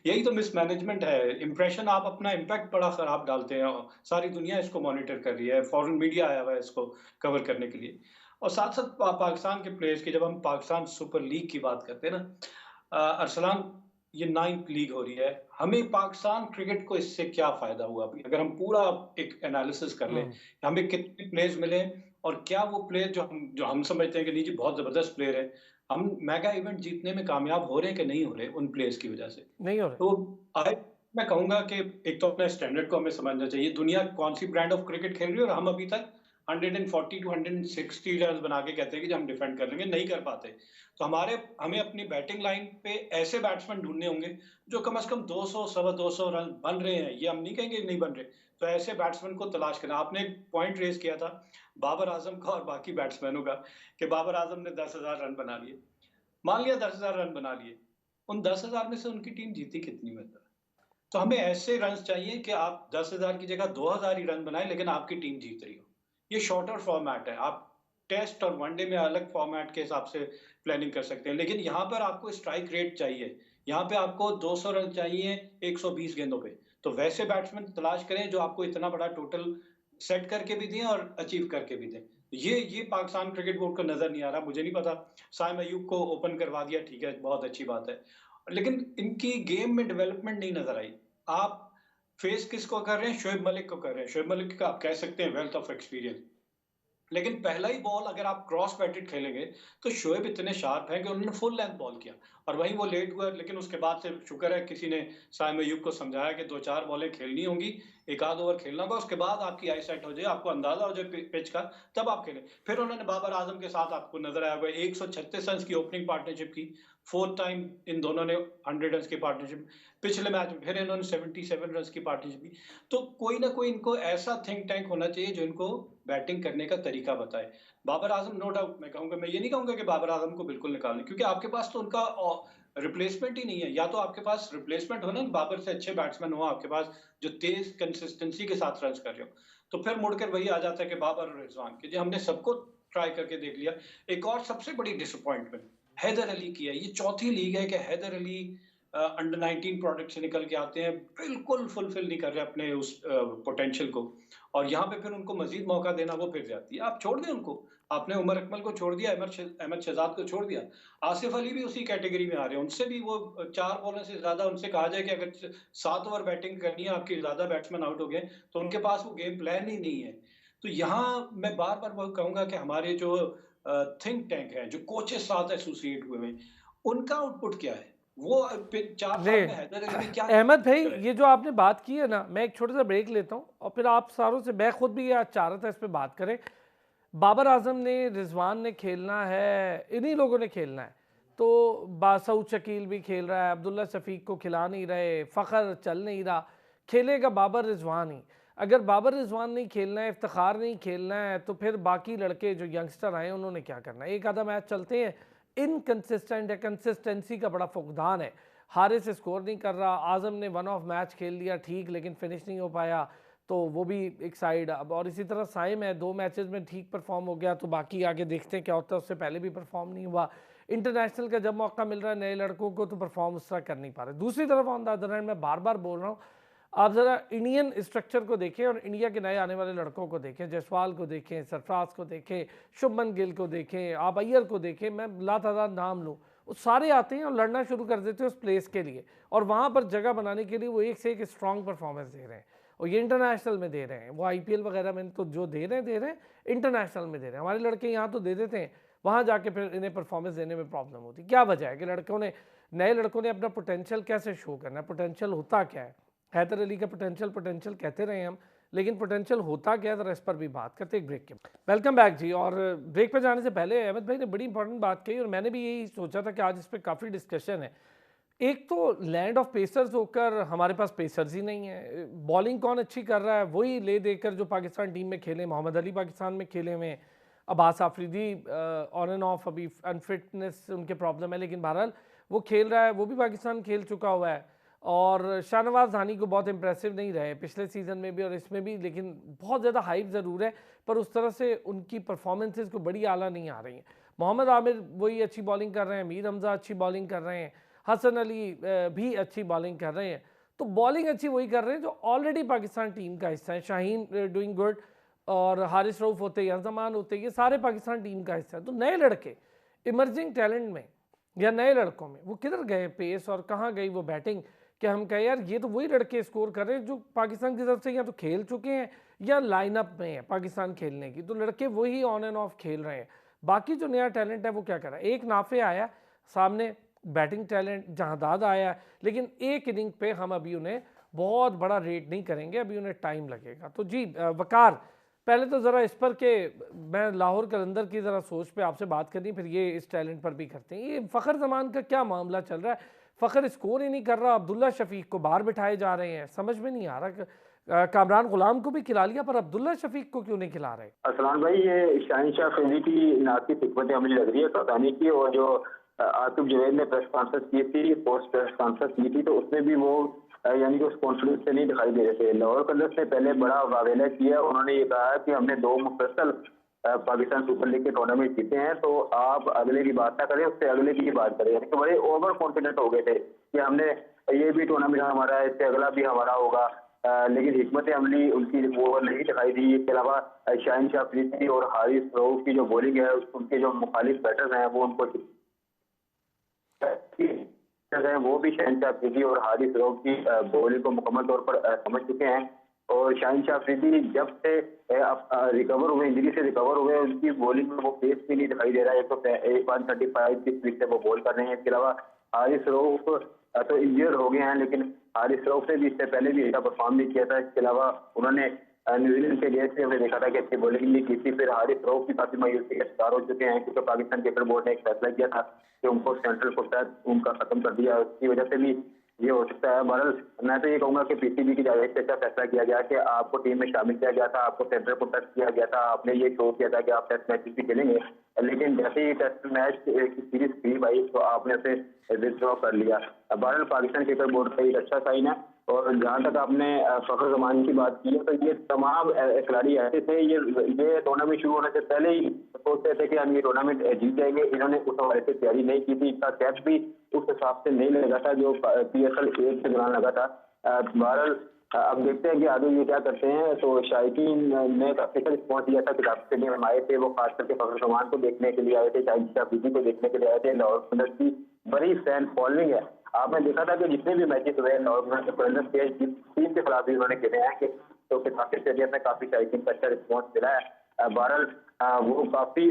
यही तो मिसमैनेजमेंट है। इंप्रेशन, आप अपना इम्पैक्ट बड़ा खराब डालते हैं। सारी दुनिया इसको मॉनिटर कर रही है, फॉरेन मीडिया आया हुआ है इसको कवर करने के लिए। और साथ साथ पाकिस्तान के प्लेयर्स की, जब हम पाकिस्तान सुपर लीग की बात करते हैं ना अरसलान, ये 9th लीग हो रही है। हमें पाकिस्तान क्रिकेट को इससे क्या फायदा हुआ? अभी अगर हम पूरा एक एनालिसिस कर लें, हमें कितने प्लेयर्स मिले और क्या वो प्लेयर जो हम समझते हैं कि नहीं जी बहुत जबरदस्त प्लेयर है, हम मेगा इवेंट जीतने में कामयाब हो रहे हैं कि नहीं हो रहे उन प्लेयर्स की वजह से? नहीं हो रहे। तो मैं कहूंगा कि एक तो अपने स्टैंडर्ड को हमें समझना चाहिए। दुनिया कौन सी ब्रांड ऑफ क्रिकेट खेल रही है और हम अभी तक 140 टू 160 रन बना के कहते हैं कि हम डिफेंड कर लेंगे, नहीं कर पाते। तो हमें अपनी बैटिंग लाइन पे ऐसे बैट्समैन ढूंढने होंगे जो कम से कम 200 सवा 200 रन बन रहे हैं। ये हम नहीं कहेंगे नहीं बन रहे। तो ऐसे बैट्समैन को तलाश करना। आपने एक पॉइंट रेज किया था बाबर आजम का और बाकी बैट्समैनों का कि बाबर आजम ने 10,000 रन बना लिए। मान लिया 10,000 रन बना लिए, उन 10,000 में से उनकी टीम जीती कितनी में? तो हमें ऐसे रन चाहिए कि आप 10,000 की जगह 2,000 ही रन बनाएं लेकिन आपकी टीम जीत रही हो। ये शॉर्टर फॉर्मेट है। आप टेस्ट और वनडे में अलग फॉर्मेट के हिसाब से प्लानिंग कर सकते हैं, लेकिन यहाँ पर आपको स्ट्राइक रेट चाहिए। यहाँ पे आपको 200 रन चाहिए 120 गेंदों पे। तो वैसे बैट्समैन तलाश करें जो आपको इतना बड़ा टोटल सेट करके भी दें और अचीव करके भी दें। ये पाकिस्तान क्रिकेट बोर्ड को नजर नहीं आ रहा। मुझे नहीं पता, साइम अयूब को ओपन करवा दिया, ठीक है, बहुत अच्छी बात है, लेकिन इनकी गेम में डेवलपमेंट नहीं नजर आई। आप फेस किसको कर रहे हैं? शोएब मलिक को कर रहे हैं। शोएब मलिक का आप कह सकते हैं वेल्थ ऑफ एक्सपीरियंस, लेकिन पहला ही बॉल अगर आप क्रॉस बैटेड खेलेंगे तो शोएब इतने शार्प हैं कि उन्होंने फुल लेंथ बॉल किया और वहीं वो लेट हुआ। लेकिन उसके बाद से शुक्र है किसी ने साइम अयूब को समझाया कि 2-4 बॉलें खेलनी होंगी, एक आध ओवर खेलना होगा, उसके बाद आपकी आई सेट हो जाए, आपको अंदाजा हो जाए पिच का, तब आप खेलें। फिर उन्होंने बाबर आजम के साथ, आपको नजर आया होगा, 136 रन की ओपनिंग पार्टनरशिप की, 4th टाइम इन दोनों ने 100 रन की पार्टनरशिप। पिछले मैच में फिर इन्होंने 77 रन की पार्टनरशिप की। तो कोई ना कोई इनको ऐसा थिंक टैंक होना चाहिए जो इनको बैटिंग करने का तरीका बताए। बाबर आजम नो डाउट, मैं कहूंगा, मैं ये नहीं कहूंगा कि बाबर आजम को बिल्कुल निकालें, क्योंकि आपके पास तो उनका रिप्लेसमेंट ही नहीं है। या तो आपके पास रिप्लेसमेंट हो ना, बाबर से अच्छे बैट्समैन हो आपके पास जो तेज कंसिस्टेंसी के साथ रन कर रहे हो, तो फिर मुड़कर वही आ जाता है कि बाबर और रिजवान के, जो हमने सबको ट्राई करके देख लिया। एक और सबसे बड़ी डिसअपॉइंटमेंट हैदर अली की है। ये चौथी लीग है कि हैदर अली अंडर 19 प्रोडक्ट से निकल के आते हैं, बिल्कुल फुलफिल नहीं कर रहे अपने उस पोटेंशियल को, और यहाँ पे फिर उनको मजीद मौका देना वो फिर जाती है। आप छोड़ दें उनको, आपने उमर अकमल को छोड़ दिया, अहमद शहजाद को छोड़ दिया, आसिफ अली भी उसी कैटेगरी में आ रहे हैं। उनसे भी वो 4 बॉलर से ज्यादा, उनसे कहा जाए कि अगर 7 ओवर बैटिंग करनी है, आपके ज्यादा बैट्समैन आउट हो गए, तो उनके पास वो गेम प्लान ही नहीं है। तो यहाँ मैं बार बार वो कहूंगा कि हमारे जो थिंक टैंक है, जो कोचेस साथ एसोसिएट हुए हैं, उनका आउटपुट क्या है? वो 4 साल नहीं में हैदर अली ने क्या अहमद भाई, करे? ये जो आपने बात की है ना, मैं एक छोटा सा ब्रेक लेता हूँ और फिर आप सारों से, मैं खुद भी आज चाह रहा था इस पर बात करें। बाबर आजम ने, रिजवान ने खेलना है, इन्हीं लोगों ने खेलना है, तो बासऊद शकील भी खेल रहा है, अब्दुल्ला शफीक को खिला नहीं रहे, फ़खर चल नहीं रहा, खेलेगा बाबर रिजवान ही। अगर बाबर रिजवान नहीं खेलना है, इफ्तिखार नहीं खेलना है, तो फिर बाकी लड़के जो यंगस्टर आए उन्होंने क्या करना है? एक आधा मैच चलते हैं, इनकंसिस्टेंट है, कंसिस्टेंसी का बड़ा फुकदान है। हारिस स्कोर नहीं कर रहा, आजम ने वन ऑफ मैच खेल लिया ठीक, लेकिन फिनिश नहीं हो पाया, तो वो भी एक साइड। अब और इसी तरह साइम है, 2 मैचेस में ठीक परफॉर्म हो गया, तो बाकी आगे देखते हैं क्या होता है। उससे पहले भी परफॉर्म नहीं हुआ। इंटरनेशनल का जब मौका मिल रहा है नए लड़कों को, तो परफॉर्म उस तरह कर नहीं पा रहे। दूसरी तरफ ऑन द अदर हैंड, मैं बार बार बोल रहा हूँ, आप ज़रा इंडियन स्ट्रक्चर को देखें और इंडिया के नए आने वाले लड़कों को देखें। जयसवाल को देखें, सरफराज को देखें, शुभमन गिल को देखें, आप अय्यर को देखें, मैं लातादाद नाम लूँ, वो सारे आते हैं और लड़ना शुरू कर देते हैं उस प्लेस के लिए, और वहाँ पर जगह बनाने के लिए वो एक से एक स्ट्रॉन्ग परफॉर्मेंस दे रहे हैं। और ये इंटरनेशनल में दे रहे हैं, वो आईपीएल वगैरह में तो जो दे रहे हैं, इंटरनेशनल में दे रहे हैं। हमारे लड़के यहाँ तो दे देते हैं, वहाँ जाके फिर इन्हें परफॉर्मेंस देने में प्रॉब्लम होती है। क्या वजह है कि लड़कों ने, नए लड़कों ने अपना पोटेंशियल कैसे शो करना है? पोटेंशियल होता क्या है? हैदर अली का पोटेंशियल कहते रहे हम, लेकिन पोटेंशियल होता क्या है, जरा इस पर भी बात करते हैं एक ब्रेक के बाद। वेलकम बैक जी। और ब्रेक पे जाने से पहले अहमद भाई ने बड़ी इंपॉर्टेंट बात कही, और मैंने भी यही सोचा था कि आज इस पर काफ़ी डिस्कशन है। एक तो लैंड ऑफ पेसर्स होकर हमारे पास पेसर्स ही नहीं है। बॉलिंग कौन अच्छी कर रहा है? वही ले देकर जो पाकिस्तान टीम में खेले, मोहम्मद अली पाकिस्तान में खेले हुए, Abbas Afridi on and of अभी अनफिटनेस उनके प्रॉब्लम है, लेकिन बहरहाल वो खेल रहा है, वो भी पाकिस्तान खेल चुका हुआ है। और शाहनवाज धानी को बहुत इंप्रेसिव नहीं रहे पिछले सीज़न में भी और इसमें भी, लेकिन बहुत ज़्यादा हाइप ज़रूर है, पर उस तरह से उनकी परफॉर्मेंसेज को बड़ी आला नहीं आ रही हैं। मोहम्मद आमिर वही अच्छी बॉलिंग कर रहे हैं, मीर हमजा अच्छी बॉलिंग कर रहे हैं, हसन अली भी अच्छी बॉलिंग कर रहे हैं। तो बॉलिंग अच्छी वही कर रहे हैं जो ऑलरेडी पाकिस्तान टीम का हिस्सा है। शाहीन डूइंग गुड, और हारिस रऊफ होते या जमान होते, ये सारे पाकिस्तान टीम का हिस्सा है। तो नए लड़के इमर्जिंग टैलेंट में या नए लड़कों में वो किधर गए पेस, और कहाँ गई वो बैटिंग कि हम कहें यार ये तो वही लड़के स्कोर कर रहे हैं जो पाकिस्तान की तरफ से या तो खेल चुके हैं या लाइनअप में है पाकिस्तान खेलने की। तो लड़के वही ऑन एंड ऑफ खेल रहे हैं। बाकी जो नया टैलेंट है वो क्या कर रहा है? एक नाफे आया सामने, बैटिंग टैलेंट जहादाद आया, लेकिन एक इनिंग पे हम अभी उन्हें बहुत बड़ा रेट नहीं करेंगे, अभी उन्हें टाइम लगेगा। तो जी वकार, पहले तो ज़रा इस पर के मैं लाहौर कलंदर की ज़रा सोच पे आपसे बात करनी, फिर ये इस टैलेंट पर भी करते हैं। ये फ़खर जमान का क्या मामला चल रहा है? फ़खर स्कोर ही नहीं कर रहा, अब्दुल्ला शफीक को बाहर बिठाए जा रहे हैं, समझ में नहीं आ रहा। कामरान गुलाम को भी खिला लिया, पर अब्दुल्ला शफीक को क्यों नहीं खिला रहे? असलान भाई, ये शाहीन शाह अफरीदी की नाकी हिकमत अमली लग रही है कप्तानी की। और जो आतिफ जवेद ने प्रेस कॉन्फ्रेंस की थी, पोस्ट प्रेस कॉन्फ्रेंस की थी, तो उसमें भी वो यानी कि उस कॉन्फिडेंस से नहीं दिखाई दे रहे थे। लाहौर कलंदर्स ने पहले बड़ा वावेला किया, उन्होंने ये कहा कि हमने 2 मुफस्सल पाकिस्तान सुपर लीग के टूर्नामेंट जीते हैं, तो आप अगले की बात ना करें, उससे अगले की बात करें। यानी कि बड़े ओवर कॉन्फिडेंट हो गए थे कि हमने ये भी टूर्नामेंट हमारा है, इससे अगला भी हमारा होगा। लेकिन हिकमत अमली उनकी वो नहीं दिखाई दी। इसके अलावा शाहीन शाह अफरीदी और हारिस रऊफ की जो बॉलिंग है, उनके जो मुखालिफ बैटर्स हैं वो उनको वो भी शाहीन शाह अफरीदी और हारिस रऊफ की बॉलिंग को मुकम्मल तौर पर समझ चुके हैं। और शाहीन शाह अफरीदी जब से रिकवर हुए, इंजरी से रिकवर हुए, उनकी बॉलिंग में वो पेस भी नहीं दिखाई दे रहा है। 135 की स्पीड से वो बॉल कर रहे हैं। इसके अलावा हारिस रऊफ तो इंजर्ड हो गए हैं, लेकिन हारिस रऊफ ने भी इससे पहले भी अच्छा परफॉर्म नहीं किया था। इसके अलावा उन्होंने न्यूजीलैंड के लिए से हमने देखा था कि अच्छी बॉलिंग नहीं की थी। फिर हारिस रऊफ भी काफी मायूसी का शिकार हो चुके हैं, क्योंकि पाकिस्तान क्रिकेट बोर्ड ने एक फैसला किया था कि उनको सेंट्रल को शायद उनका खत्म कर दिया। उसकी वजह से भी ये हो सकता है। बहरहाल मैं तो ये कहूंगा कि पीसीबी की जायज से अच्छा फैसला किया गया कि आपको टीम में शामिल किया गया था, आपको सेंटर को टच किया गया था, आपने ये शो किया था कि आप टेस्ट मैच भी खेलेंगे, लेकिन जैसे ही टेस्ट मैच की सीरीज करीब आई तो आपने उसे विथड्रॉ कर लिया। बहरहाल पाकिस्तान क्रिकेट बोर्ड का एक अच्छा साइन है। और जहाँ तक आपने फखर जमान की बात की है, तो ये तमाम खिलाड़ी ऐसे थे, ये टूर्नामेंट शुरू होने से पहले ही सोचते थे कि हम ये टूर्नामेंट जीत जाएंगे। इन्होंने उस हवाले से तैयारी नहीं की थी, इनका कैच भी उस हिसाब से नहीं लगा था जो PSL 1 के दौरान लगा था। बहरहाल अब देखते हैं कि आगे ये क्या करते हैं। तो शायकीन ने एक ऑफिशियल रिस्पॉन्स दिया था, किताब से हम आए थे, वो खास करके फखर जमान को देखने के लिए आए थे, शाहिद अफरीदी को देखने के लिए आए थे। लाहौर कलंदर्स की बड़ी फैन फॉलोइंग है। आपने देखा था कि जितने भी मैचेस हुए लाहौर कलंदर्स के टीम के खिलाफ भी उन्होंने खेले हैं कि तो काफी स्टेडियम में काफी शायकीन का अच्छा रिस्पॉन्स मिला है। बहरहाल वो काफी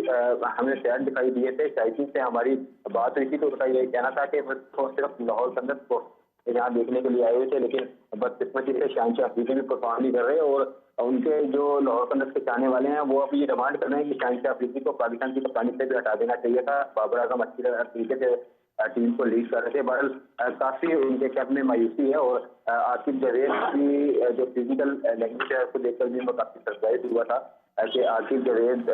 हमें सैड दिखाई दिए थे। शायकीन से हमारी बात हुई थी तो उनका ये कहना था कि वो सिर्फ लाहौर कलंदर्स को यहाँ देखने के लिए आए हुए थे, लेकिन बदकिस्मती से शहनशाह अफरीदी भी परफॉर्म नहीं कर रहे। और उनके जो लाहौर कलंदर्स के चाहने वाले हैं वो अब ये डिमांड कर रहे हैं कि शहनशाह अफरीदी को पाकिस्तान की कप्तानी से भी हटा देना चाहिए था। बाबर आजम अच्छी तरीके से टीम को लीड कर रहे थे। बहरहाल काफी उनके कैप में मायूसी है। और आसिफ जावेद की जो फिजिकल लैंग्वेज है उसको देखकर भी मैं काफी सरप्राइज हुआ था कि आसिफ जावेद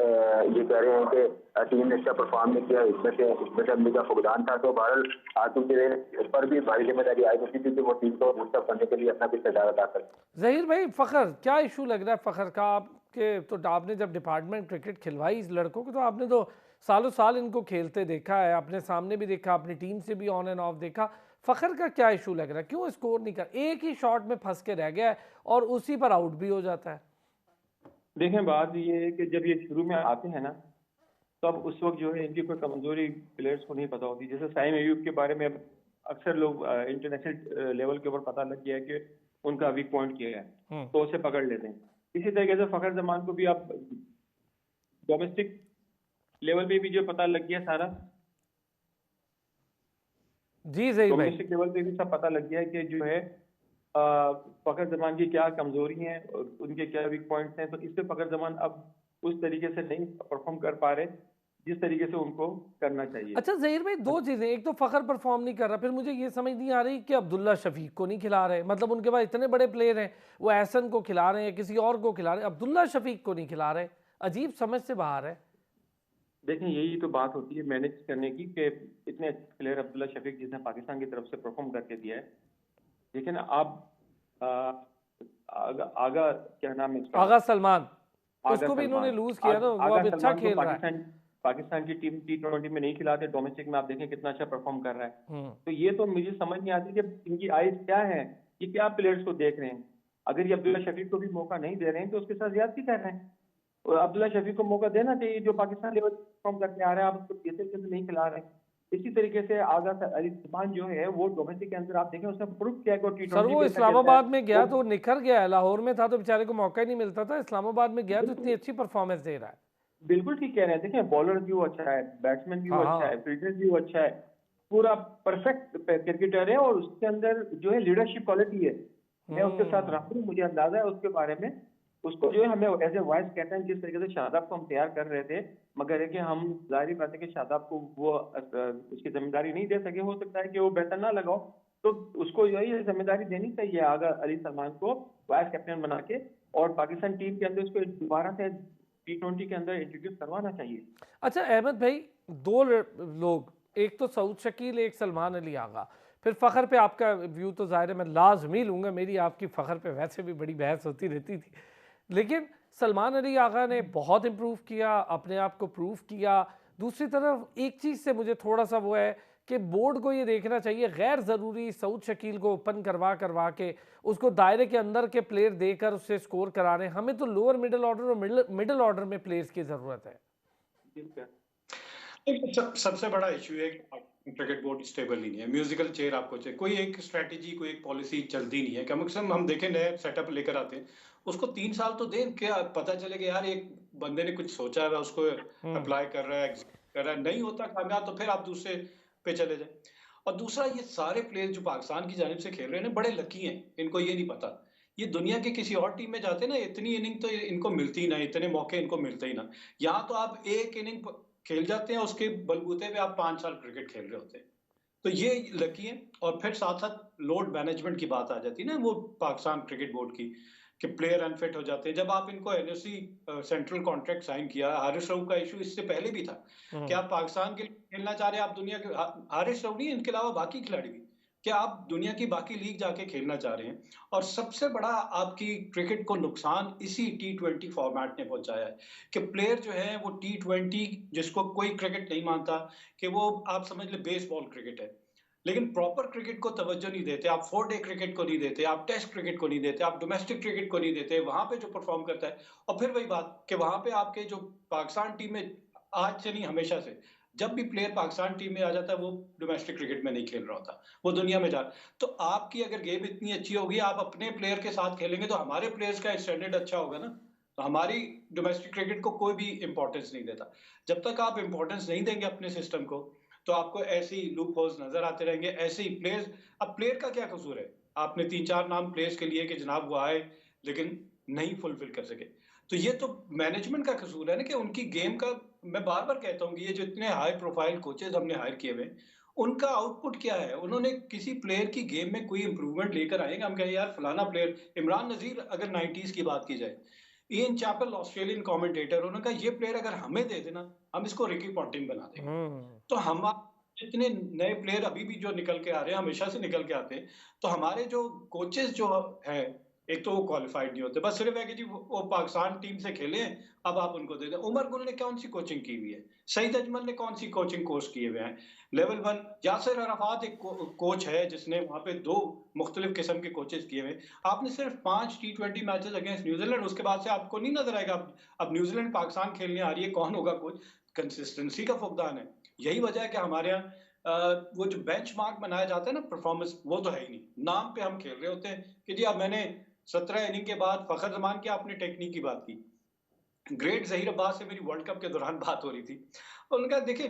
ये कह रहे हैं कि टीम ने अच्छा परफॉर्म नहीं किया, इसमें अमली का फुकदान था। तो बहरहाल आसिफ जावेद पर भी भारी जिम्मेदारी आई होती थी कि वो टीम को मुस्तब करने के लिए अपना कुछ किरदार अदा कर। जहीर भाई, फ़खर क्या इशू लग रहा है फ़खर का आपके? तो आपने जब डिपार्टमेंट क्रिकेट खिलवाई इस लड़कों को, तो आपने तो सालों साल इनको खेलते देखा है, अपने सामने भी देखा, अपनी टीम से भी ऑन एंड ऑफ देखा। फ़खर का क्या इशू लग रहा है? क्यों स्कोर नहीं कर, एक ही शॉट में फंस के रह गया है और उसी पर आउट भी हो जाता है? देखें, बात ये है कि जब ये शुरू में आते हैं ना, तब उस वक्त जो है इनकी कोई कमजोरी प्लेयर्स को नहीं पता होती। जैसे साइम अयूब के बारे में अक्सर लोग इंटरनेशनल लेवल के ऊपर पता लग गया है कि उनका वीक पॉइंट क्या है, तो उसे पकड़ लेते हैं। इसी तरीके से फखर जमान को भी आप डोमेस्टिक लेवल पे भी जो पता लग गया सारा, जी जहीर भाई, डोमेस्टिक लेवल पे भी सब पता लग गया है कि जो है फखर जमान की क्या कमजोरी हैं और उनके क्या वीक पॉइंट्स हैं। तो इससे फखर जमान अब उस तरीके से नहीं परफॉर्म कर पा रहे जिस तरीके से उनको करना चाहिए। अच्छा जहीर भाई, दो चीज़ें, एक तो फ़खर परफॉर्म नहीं कर रहा, फिर मुझे ये समझ नहीं आ रही कि अब्दुल्ला शफीक को नहीं खिला रहे। मतलब उनके पास इतने बड़े प्लेयर हैं, वो एहसन को खिला रहे हैं, किसी और को खिला रहे हैं, अब्दुल्ला शफीक को नहीं खिला रहे। अजीब समझ से बाहर है। देखें, यही तो बात होती है मैनेज करने की कि इतने अच्छे प्लेयर अब्दुल्ला शफीक जिसने पाकिस्तान की तरफ से परफॉर्म करके दिया है। देखिए ना आप आगा क्या नाम है उसका, आगा सलमान, आगा उसको भी इन्होंने सलमान। लूज किया ना, वो आगा अब अच्छा सलमान को खेल रहा है। पाकिस्तान की टीम T20 में नहीं खिलाते, डोमेस्टिक में आप देखें कितना अच्छा परफॉर्म कर रहा है। तो ये तो मुझे समझ नहीं आती कि इनकी आइज क्या है, ये क्या प्लेयर्स को देख रहे हैं। अगर ये अब्दुल्ला शफीक को भी मौका नहीं दे रहे हैं तो उसके साथ ज्यादती कर रहे हैं। और अब्दुल्ला शफीक को मौका देना चाहिए, जो पाकिस्तान लेवल परफॉर्म करके आ रहा है, आप उसको PSL के अंदर नहीं खिला रहे हैं। इसी तरीके से आगा अली सलमान जो है वो डोमेस्टिक के अंदर आप देखें उसने प्रूव किया कि T20 सर वो इस्लामाबाद में गया तो निखर गया है, लाहौर में था तो बेचारे को मौका ही नहीं मिलता था, इस्लामाबाद में गया तो इतनी अच्छी परफॉर्मेंस दे रहा है। बिल्कुल ठीक कह रहे हैं। देखें, बॉलर भी वो अच्छा है, बैट्समैन भी वो अच्छा है, फील्डर भी वो अच्छा है, पूरा परफेक्ट क्रिकेटर है। और उसके अंदर जो है लीडरशिप क्वालिटी है। मैं उसके साथ रहा हूँ, मुझे अंदाजा है उसके बारे में। उसको जो है हमें एज ए वाइस कैप्टन जिस तरीके से शादाब को हम तैयार कर रहे थे, मगर है कि हम जाहिर बात है कि शादाब को वो उसकी जिम्मेदारी नहीं दे सके। हो सकता है कि वो बेहतर ना लगाओ, तो उसको जो है ये जिम्मेदारी देनी चाहिए आगा अली सलमान को वाइस कैप्टन बना के, और पाकिस्तान टीम के अंदर उसको दोबारा से T20 के अंदर इंट्रोड्यूस करवाना चाहिए। अच्छा अहमद भाई, दो लोग, एक तो सऊद शकील, एक सलमान अली आगा। फिर फ़खर पे आपका व्यू तो ज़ाहिर है मैं लाजमी लूँगा, मेरी आपकी फ़खर पे वैसे भी बड़ी बहस होती रहती थी, लेकिन सलमान अली आगा ने बहुत इम्प्रूव किया, अपने आप को प्रूव किया। दूसरी तरफ एक चीज़ से मुझे थोड़ा सा वो है कि बोर्ड को ये देखना चाहिए, गैर ज़रूरी सऊद शकील को ओपन करवा के उसको दायरे के अंदर के प्लेयर देकर उससे स्कोर करा रहे हैं। हमें तो लोअर मिडिल ऑर्डर और मिडिल ऑर्डर में प्लेयर्स की ज़रूरत है। सबसे बड़ा इशू है क्रिकेट बोर्ड स्टेबल ही नहीं है। म्यूजिकल चेयर आपको चाहिए, कोई एक स्ट्रेटेजी, कोई एक पॉलिसी चलती नहीं है। कम से कम हम देखें नए सेटअप लेकर आते हैं, उसको 3 साल तो दें, क्या पता चले कि यार एक बंदे ने कुछ सोचा है, उसको अप्लाई कर रहा है, नहीं होता कामयाब तो फिर आप दूसरे पे चले जाए। और दूसरा, ये सारे प्लेयर जो पाकिस्तान की जानिब से खेल रहे हैं बड़े लकी हैं, इनको ये नहीं पता। ये दुनिया के किसी और टीम में जाते ना, इतनी इनिंग तो इनको मिलती ही ना, इतने मौके इनको मिलते ही ना। यहाँ तो आप एक इनिंग खेल जाते हैं, उसके बलबूते पे आप 5 साल क्रिकेट खेल रहे होते हैं। तो ये लकी है। और फिर साथ साथ लोड मैनेजमेंट की बात आ जाती है ना, वो पाकिस्तान क्रिकेट बोर्ड की, कि प्लेयर अनफिट हो जाते हैं। जब आप इनको एनओसी सेंट्रल कॉन्ट्रैक्ट साइन किया, हारिस रऊफ का इशू इससे पहले भी था कि आप पाकिस्तान के लिए खेलना चाह रहे हैं, आप दुनिया के हारिस रऊफ नहीं, इनके अलावा बाकी खिलाड़ी भी, कि आप दुनिया की बाकी लीग जाके खेलना चाह रहे हैं। और सबसे बड़ा आपकी क्रिकेट को नुकसान इसी T20 फॉर्मेट ने पहुंचाया है, कि प्लेयर जो है वो T20, जिसको कोई क्रिकेट नहीं मानता, कि वो आप समझ ले बेसबॉल क्रिकेट है, लेकिन प्रॉपर क्रिकेट को तवज्जो नहीं देते, आप 4 डे क्रिकेट को नहीं देते, आप टेस्ट क्रिकेट को नहीं देते, आप डोमेस्टिक क्रिकेट को नहीं देते, वहां पे जो परफॉर्म करता है। और फिर वही बात कि वहां पे आपके जो पाकिस्तान टीम में, आज से नहीं हमेशा से, जब भी प्लेयर पाकिस्तान टीम में आ जाता है वो डोमेस्टिक क्रिकेट में नहीं खेल रहा होता, वो दुनिया में जा। तो आपकी अगर गेम इतनी अच्छी होगी, आप अपने प्लेयर के साथ खेलेंगे, तो हमारे प्लेयर्स का स्टैंडर्ड अच्छा होगा ना। तो हमारी डोमेस्टिक क्रिकेट को कोई भी इंपॉर्टेंस नहीं देता। जब तक आप इंपॉर्टेंस नहीं देंगे अपने सिस्टम को, तो आपको ऐसे ही लूप होल्स नजर आते रहेंगे, ऐसे ही प्लेयर्स। अब प्लेयर का क्या कसूर है? आपने 3-4 नाम प्लेयर्स के लिए कि जनाब वो आए लेकिन नहीं फुलफिल कर सके, तो ये तो मैनेजमेंट का कसूर है ना, कि उनकी गेम का। मैं बार बार कहता हूँ कि ये जो इतने हाई प्रोफाइल कोचेज हमने हायर किए हुए, उनका आउटपुट क्या है? उन्होंने किसी प्लेयर की गेम में कोई इंप्रूवमेंट लेकर आएंगे? हम कहें यार फलाना प्लेयर, इमरान नजीर, अगर 90s की बात की जाए, इयन चैपल ऑस्ट्रेलियन कमेंटेटर, उन्होंने कहा ये प्लेयर अगर हमें दे देना, हम इसको रिकी पॉन्टिंग बना देंगे। तो हम जितने नए प्लेयर अभी भी जो निकल के आ रहे हैं, हमेशा से निकल के आते हैं, तो हमारे जो कोचेस जो है, एक तो वो क्वालिफाइड नहीं होते, बस सिर्फ है कि जी वो पाकिस्तान टीम से खेले हैं, अब आप उनको दे दें। उमर गुल ने कौन सी कोचिंग की हुई है? सईद अजमल ने कौन सी कोचिंग कोर्स किए हुए हैं? लेवल 1 यासिर अराफात एक कोच है जिसने वहां पे 2 मुख्तलिफ किस्म के कोचेस किए हुए हैं। आपने सिर्फ 5 T20 मैचेस अगेंस्ट न्यूजीलैंड, उसके बाद से आपको नहीं नजर आएगा अब न्यूजीलैंड पाकिस्तान खेलने आ रही है, कौन होगा कोच? कंसिस्टेंसी का फुकदान है। यही वजह है कि हमारे यहाँ वो जो बेंचमार्क बनाया जाता है ना परफॉर्मेंस, वो तो है ही नहीं। नाम पे हम खेल रहे होते हैं कि जी अब मैंने 17 इनिंग के बाद, फखर जमान की आपने टेक्निक की बात की, ग्रेट जहीर अब्बास से मेरी वर्ल्ड कप के दौरान बात हो रही थी, और उनका देखिए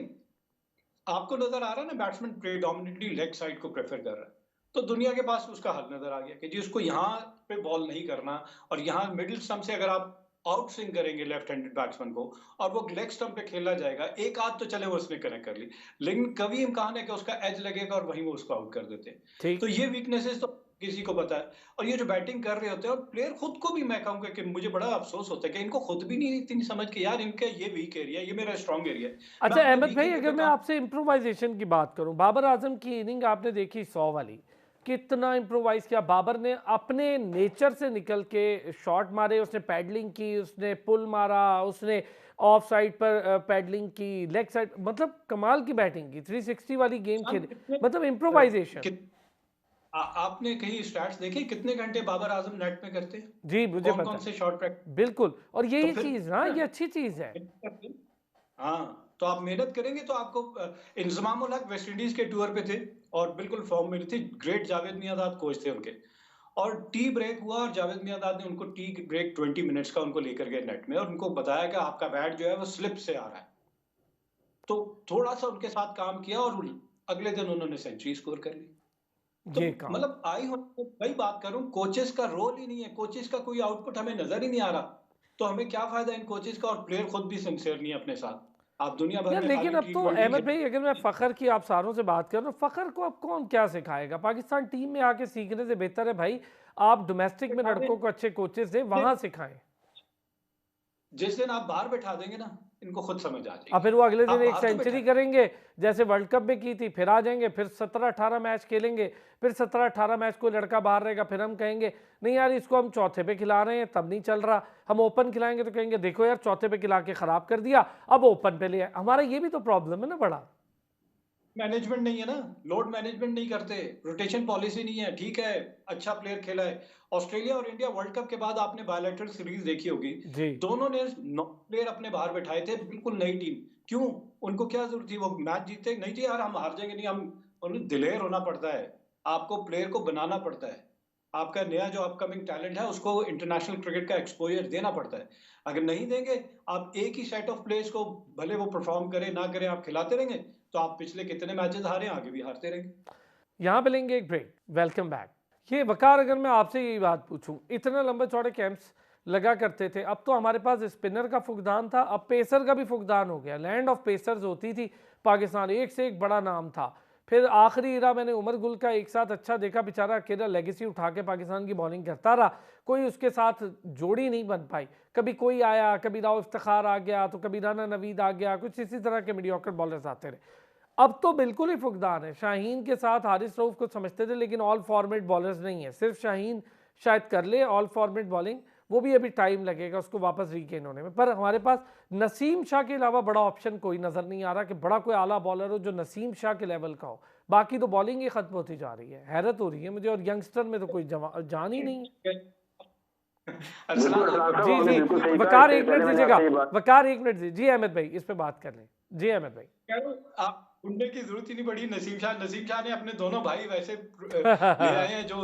आपको नजर आ रहा है ना, बैट्समैन प्रेडोमिनेटली लेग साइड को प्रेफर कर रहा है, तो दुनिया के पास उसका हल नजर आ गया कि जी उसको यहाँ पे बॉल नहीं करना, और यहाँ मिडिल स्टंप से अगर आप आउट स्विंग करेंगे लेफ्ट हैंडेड बैट्समैन को, और वो लेग स्टंप पे खेला जाएगा, एक आध तो चले वो उसने कनेक्ट कर ली, लेकिन कभी इम्कान है कि उसका एज लगेगा और वहीं वो उसको आउट कर देते हैं। ठीक। तो ये वीकनेसेस तो किसी को पता है। और ये जो बैटिंग कर रहे होते हैं, और प्लेयर खुद को भी, मैं कहूंगा कि मुझे बड़ा अफसोस होता है कि इनको खुद भी नहीं इतनी समझ के यार इनका ये वीक एरिया, ये मेरा स्ट्रॉन्ग एरिया है। मैं अच्छा अपने अहमद वीक भाई, एरिया अगर पे मैं काम। आपसे इम्प्रोवाइजेशन की बात करूं, बाबर आजम की इनिंग आपने देखी 100 वाली, कितना इम्प्रोवाइज किया बाबर ने, अपने नेचर से निकल के शॉट मारे, उसने पैडलिंग की, उसने पुल मारा, उसने ऑफ साइड पर पैडलिंग की, लेग साइड, मतलब कमाल की बैटिंग की, 360 वाली गेम खेली, मतलब इम्प्रोवाइजेशन। आपने कहीं स्टैट्स देखे कितने घंटे बाबर आजम नेट में करते हैं? जी मुझे कौन पता कौन है, से शॉट प्रैक्टिस? बिल्कुल, और तो यही फिर चीज ना, ये अच्छी चीज है। हाँ, तो आप मेहनत करेंगे तो आपको। इंजमाम उल हक वेस्ट इंडीज के टूर पे थे और बिल्कुल फॉर्म में थे, ग्रेट जावेद मियांदाद कोच थे उनके, और टी ब्रेक हुआ और जावेद मियांदाद ने उनको टी ब्रेक 20 मिनट्स का उनको लेकर गए नेट में, और उनको बताया कि आपका बैट जो है वो स्लिप से आ रहा है। तो थोड़ा सा उनके साथ काम किया और अगले दिन उन्होंने सेंचुरी स्कोर कर ली। तो ये काम मतलब आई हो, वही बात करूं, कोचेस का रोल ही नहीं है, कोचेस का कोई आउटपुट हमें नजर ही नहीं आ रहा, तो हमें क्या फायदा इन कोचेस का? और प्लेयर खुद भी सिंसियर नहीं है अपने साथ। आप दुनिया भर यार, में लेकिन खाली अब तो T20 अहमद भाई, अगर मैं फ़खर की आप सारों से बात करूं, फ़खर को अब कौन क्या सिखाएगा? पाकिस्तान टीम में आके सीखने से बेहतर है भाई आप डोमेस्टिक में लड़कों को अच्छे कोचेस दें, वहां सिखाएं। जिस दिन आप बाहर बैठा देंगे ना, इनको खुद समझ आ अब जाएगी। फिर वो अगले आप दिन एक बाहर तो सेंचुरी बैठा, करेंगे, जैसे वर्ल्ड कप में की थी, फिर आ जाएंगे, फिर 17-18 मैच खेलेंगे, फिर 17-18 मैच कोई लड़का बाहर रहेगा, फिर हम कहेंगे नहीं यार इसको हम चौथे पे खिला रहे हैं तब नहीं चल रहा, हम ओपन खिलाएंगे तो कहेंगे देखो यार चौथे पे खिला के खराब कर दिया, अब ओपन पे लिया। हमारा ये भी तो प्रॉब्लम है ना बड़ा। मैनेजमेंट नहीं है ना, लोड मैनेजमेंट नहीं करते, रोटेशन पॉलिसी नहीं है। ठीक है, अच्छा प्लेयर खेला है। ऑस्ट्रेलिया और इंडिया वर्ल्ड कप के बाद आपने बायलैटरल सीरीज देखी होगी, जी दोनों ने 9 प्लेयर अपने बाहर बैठाए थे, बिल्कुल नई टीम। क्यों? उनको क्या जरूरत थी? वो मैच जीते नहीं जी यार, हम हार जाएंगे नहीं, हम। उन्हें दिलेर होना पड़ता है, आपको प्लेयर को बनाना पड़ता है, आपका नया जो अपकमिंग टैलेंट है उसको इंटरनेशनल क्रिकेट का एक्सपोजर देना पड़ता है। अगर नहीं देंगे, आप एक ही सेट ऑफ प्लेयर्स को, भले वो परफॉर्म करे ना करे, आप खिलाते रहेंगे, तो आप पिछले कितने मैचेस हारे, आगे भी हारते रहेंगे। यहाँ पे लेंगे एक ब्रेक, वेलकम बैक। ये वकार, अगर मैं आपसे यही बात पूछूं, इतने लंबे चौड़े कैंप्स लगा करते थे, अब तो हमारे पास स्पिनर का फुकदान था, अब पेसर का भी फुकदान हो गया। लैंड ऑफ पेसर्स होती थी पाकिस्तान, एक से एक बड़ा नाम था, फिर आखिरी इरा मैंने उमर गुल का एक साथ अच्छा देखा, बेचारा अकेला लेगेसी उठा के पाकिस्तान की बॉलिंग करता रहा, कोई उसके साथ जोड़ी नहीं बन पाई। कभी कोई आया, कभी राव इफ्तिखार आ गया, तो कभी राना नवीद आ गया, कुछ इसी तरह के मीडियोकर बॉलर्स आते रहे। अब तो बिल्कुल ही फुकदान है। शाहीन के साथ हारिस रऊफ को समझते थे, लेकिन ऑल फॉर्मेट बॉलर्स नहीं है। सिर्फ शाहीन शायद कर ले ऑल फॉर्मेट बॉलिंग, वो भी अभी टाइम लगेगा उसको वापस रीगेन होने में। पर हमारे पास नसीम शाह के अलावा बड़ा ऑप्शन कोई नज़र नहीं आ रहा कि बड़ा कोई आला बॉलर हो जो नसीम शाह के लेवल का हो। बाकी तो बॉलिंग ही खत्म होती जा रही है, हैरत हो रही है मुझे। और यंगस्टर में तो कोई जान ही नहीं है। जी जी वकार एक मिनट दीजिएगा, वकार एक मिनट जी अहमद भाई इस पे बात कर लें। जी अहमद भाई, आप ढूंढने की जरूरत ही नहीं पड़ी। नसीम शाह ने अपने दोनों भाई वैसे ले आए हैं जो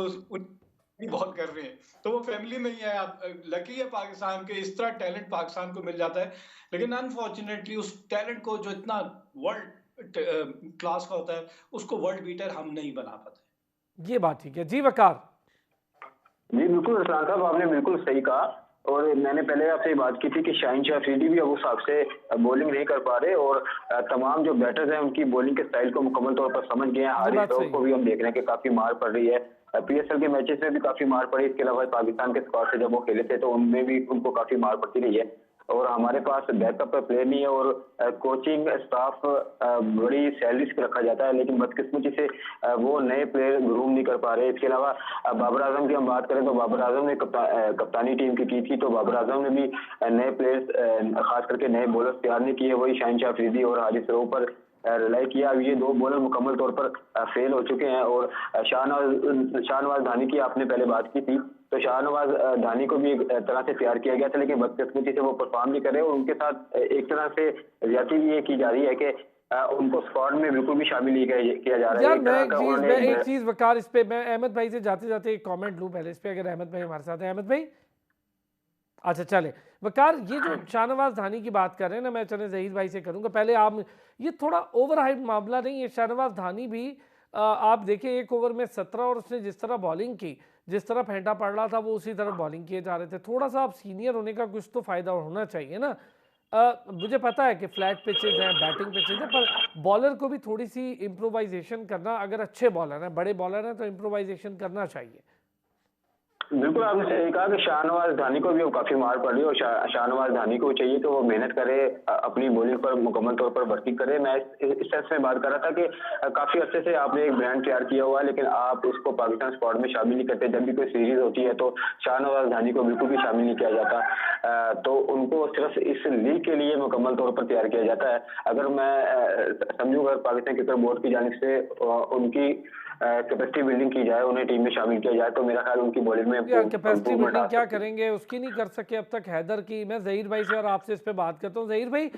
बहुत कर रहे हैं, तो वो फैमिली में ही है। आप लकी है पाकिस्तान के, इस तरह टैलेंट पाकिस्तान को मिल जाता है। लेकिन अनफॉर्चुनेटली उस टैलेंट को जो इतना वर्ल्ड क्लास का होता है, उसको वर्ल्ड बीटर हम नहीं बना पाते। ये बात ठीक है। जी वकार जी बिल्कुल रसलान साहब, आपने बिल्कुल सही कहा। और मैंने पहले आपसे बात की थी कि शाहीन शाह अफरीदी भी अब उस हिसाब से बॉलिंग नहीं कर पा रहे, और तमाम जो बैटर्स हैं उनकी बॉलिंग के स्टाइल को मुकम्मल तौर पर समझ गए हैं। हारिस रऊफ को भी हम देख रहे हैं कि काफी मार पड़ रही है, पीएसएल के मैचेस में भी काफी मार पड़ी। इसके अलावा पाकिस्तान के स्क्वाड से जब वो खेले थे तो उनमें भी उनको काफी मार पड़ती रही है। और हमारे पास बैकअप प्लेयर नहीं है, और कोचिंग स्टाफ बड़ी सैलरी पे रखा जाता है, लेकिन बदकिस्मती से वो नए प्लेयर ग्रूम नहीं कर पा रहे। इसके अलावा बाबर आजम की हम बात करें तो बाबर आजम ने कप्तानी टीम की थी, तो बाबर आजम ने भी नए प्लेयर्स खास करके नए बॉलर्स तैयार नहीं किए। वही शाहीन शाह अफरीदी और हारिस रऊफ पर रिलाई किया। अब ये दो बॉलर मुकम्मल तौर पर फेल हो चुके हैं। और शाहनवाज धानी की आपने पहले बात की थी, तो शाहनवाज धानी को भी एक तरह से तैयार किया गया था, लेकिन बदकिस्मती से वो परफॉर्म नहीं करे। और उनके साथ एक तरह से ज्यादती भी ये की जा रही है कि उनको स्क्वाड में बिल्कुल भी शामिल नहीं किया जा रहा है। यार मैं एक चीज वकार इस पे, मैं अहमद भाई से जाते जाते एक कमेंट लूं पहले इस पे, अगर अहमद भाई हमारे साथ है। अहमद भाई अच्छा चले वकार, ये जो शाहनवाज धानी की बात कर रहे हैं ना, मैं चले जहीर भाई से करूंगा पहले। आप ये थोड़ा ओवर हाइप मामला नहीं है। शाहनवाज धानी भी आप देखिए एक ओवर में 17 और उसने जिस तरह बॉलिंग की, जिस तरह फेंटा पड़ रहा था वो उसी तरह बॉलिंग किए जा रहे थे। थोड़ा सा आप सीनियर होने का कुछ तो फायदा होना चाहिए ना। मुझे पता है कि फ्लैट पिचेज हैं, बैटिंग पिचेज हैं, पर बॉलर को भी थोड़ी सी इम्प्रोवाइजेशन करना, अगर अच्छे बॉलर हैं, बड़े बॉलर हैं, तो इम्प्रोवाइजेशन करना चाहिए। बिल्कुल आपने सही कहा कि शाहनवाज धानी को भी अब काफी मार पड़ रही है, और शाहनवाज धानी को चाहिए कि वो मेहनत करे, अपनी बॉलिंग पर मुकम्मल तौर पर भर्ती करे। मैं इस सेंस में बात कर रहा था कि काफी अच्छे से आपने एक ब्रांड तैयार किया हुआ है, लेकिन आप उसको पाकिस्तान स्क्वाड में शामिल नहीं करते। जब भी कोई सीरीज होती है तो शाहनवाज धानी को बिल्कुल भी शामिल नहीं किया जाता, तो उनको सिर्फ इस लीग के लिए मुकम्मल तौर पर तैयार किया जाता है। अगर मैं समझूँ अगर पाकिस्तान क्रिकेट बोर्ड की जानिब से उनकी कैपेसिटी बिल्डिंग की जाए, उन्हें टीम में शामिल किया जाए, तो मेरा ख्याल उनकी बॉलिंग में कैपेसिटी बिल्डिंग क्या करेंगे, उसकी नहीं कर सके अब तक हैदर की। मैं जहीर भाई से और आपसे इस पे बात करता हूँ। जहीर भाई,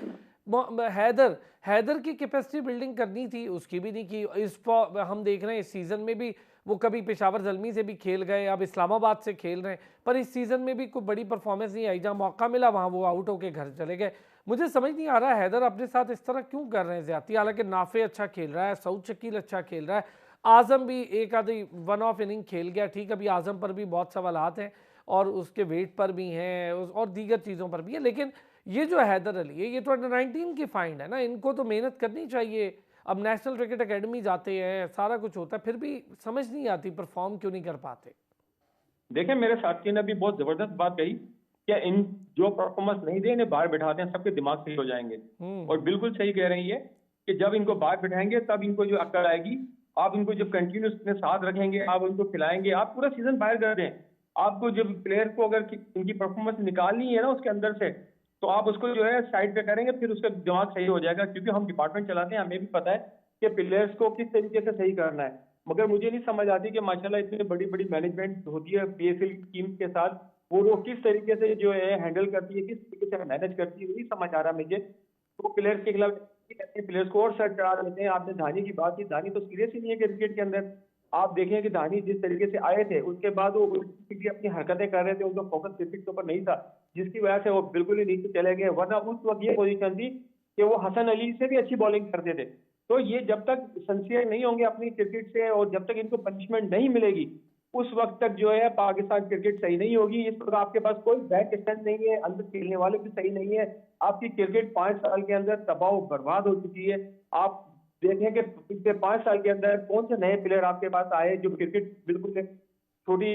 हैदर की कैपेसिटी बिल्डिंग करनी थी, उसकी भी नहीं की। इस हम देख रहे हैं इस सीजन में भी वो कभी पेशावर ज़ल्मी से भी खेल गए, अब इस्लामाबाद से खेल रहे हैं, पर इस सीज़न में भी कोई बड़ी परफॉर्मेंस नहीं आई। जहाँ मौका मिला वहाँ वो आउट होकर घर चले गए। मुझे समझ नहीं आ रहा है हैदर अपने साथ इस तरह क्यों कर रहे हैं ज्यादती। हालांकि नाफे अच्छा खेल रहा है, सऊद शकील अच्छा खेल रहा है, आजम भी एक आधी वन ऑफ इनिंग खेल गया, ठीक। अभी आजम पर भी बहुत सवालात हैं और उसके वेट पर भी हैं और दीगर चीज़ों पर भी है। लेकिन ये जो हैदर अली है, ये तो अंडर 19 की फाइंड है ना, इनको तो मेहनत करनी चाहिए। अब नेशनल क्रिकेट एकेडमी जाते हैं, सारा कुछ होता है, फिर भी समझ नहीं आती परफॉर्म क्यों नहीं कर पाते। देखें, मेरे साथी ने अभी बहुत जबरदस्त बात कही, क्या इन जो परफॉर्मेंस नहीं दे इन्हें बाहर बिठाते हैं सबके दिमाग सही हो जाएंगे। और बिल्कुल सही कह रही है कि जब इनको बाहर बिठाएंगे तब इनको जो अक्ल आएगी। आप इनको जब कंटिन्यूस अपने साथ रखेंगे, आप उनको खिलाएंगे, आप पूरा सीजन बाहर कर दें, आपको जब प्लेयर को अगर इनकी परफॉर्मेंस निकालनी है ना उसके अंदर से, तो आप उसको जो है साइड पे करेंगे, फिर उसका दिमाग सही हो जाएगा। क्योंकि हम डिपार्टमेंट चलाते हैं, हमें भी पता है कि प्लेयर्स को किस तरीके से सही करना है। मगर मुझे नहीं समझ आती कि माशाल्लाह इतनी बड़ी बड़ी मैनेजमेंट होती है पीएसएल टीम के साथ, वो किस तरीके से जो है हैंडल करती है, किस तरीके से मैनेज करती है, नहीं समझ आ रहा मुझे। तो प्लेयर्स के खिलाफ प्लेयर्स को और सर चढ़ा देते हैं। आपने धानी की बात की, धानी तो सीरियस ही नहीं है क्रिकेट के अंदर। आप देखें कि धानी जिस तरीके से आए थे उसके बाद वो अपनी हरकतें कर रहे थे, उनका फोकस क्रिकेट के ऊपर नहीं था, जिसकी वजह से वो बिल्कुल ही नीचे चले गए। वरना उस वक्त ये पोजीशन थी कि वो हसन अली से भी अच्छी बॉलिंग करते थे। तो ये जब तक सिंसियर नहीं होंगे अपनी क्रिकेट से और जब तक इनको पनिशमेंट नहीं मिलेगी, उस वक्त तक जो है पाकिस्तान क्रिकेट सही नहीं होगी। इस वक्त आपके पास कोई बैट स्ट्रेंथ नहीं है, अंदर खेलने वाले भी सही नहीं है। आपकी क्रिकेट 5 साल के अंदर तबाह बर्बाद हो चुकी है। आप देखें कि पिछले 5 साल के अंदर कौन से नए प्लेयर आपके पास आए जो क्रिकेट बिल्कुल एक छोटी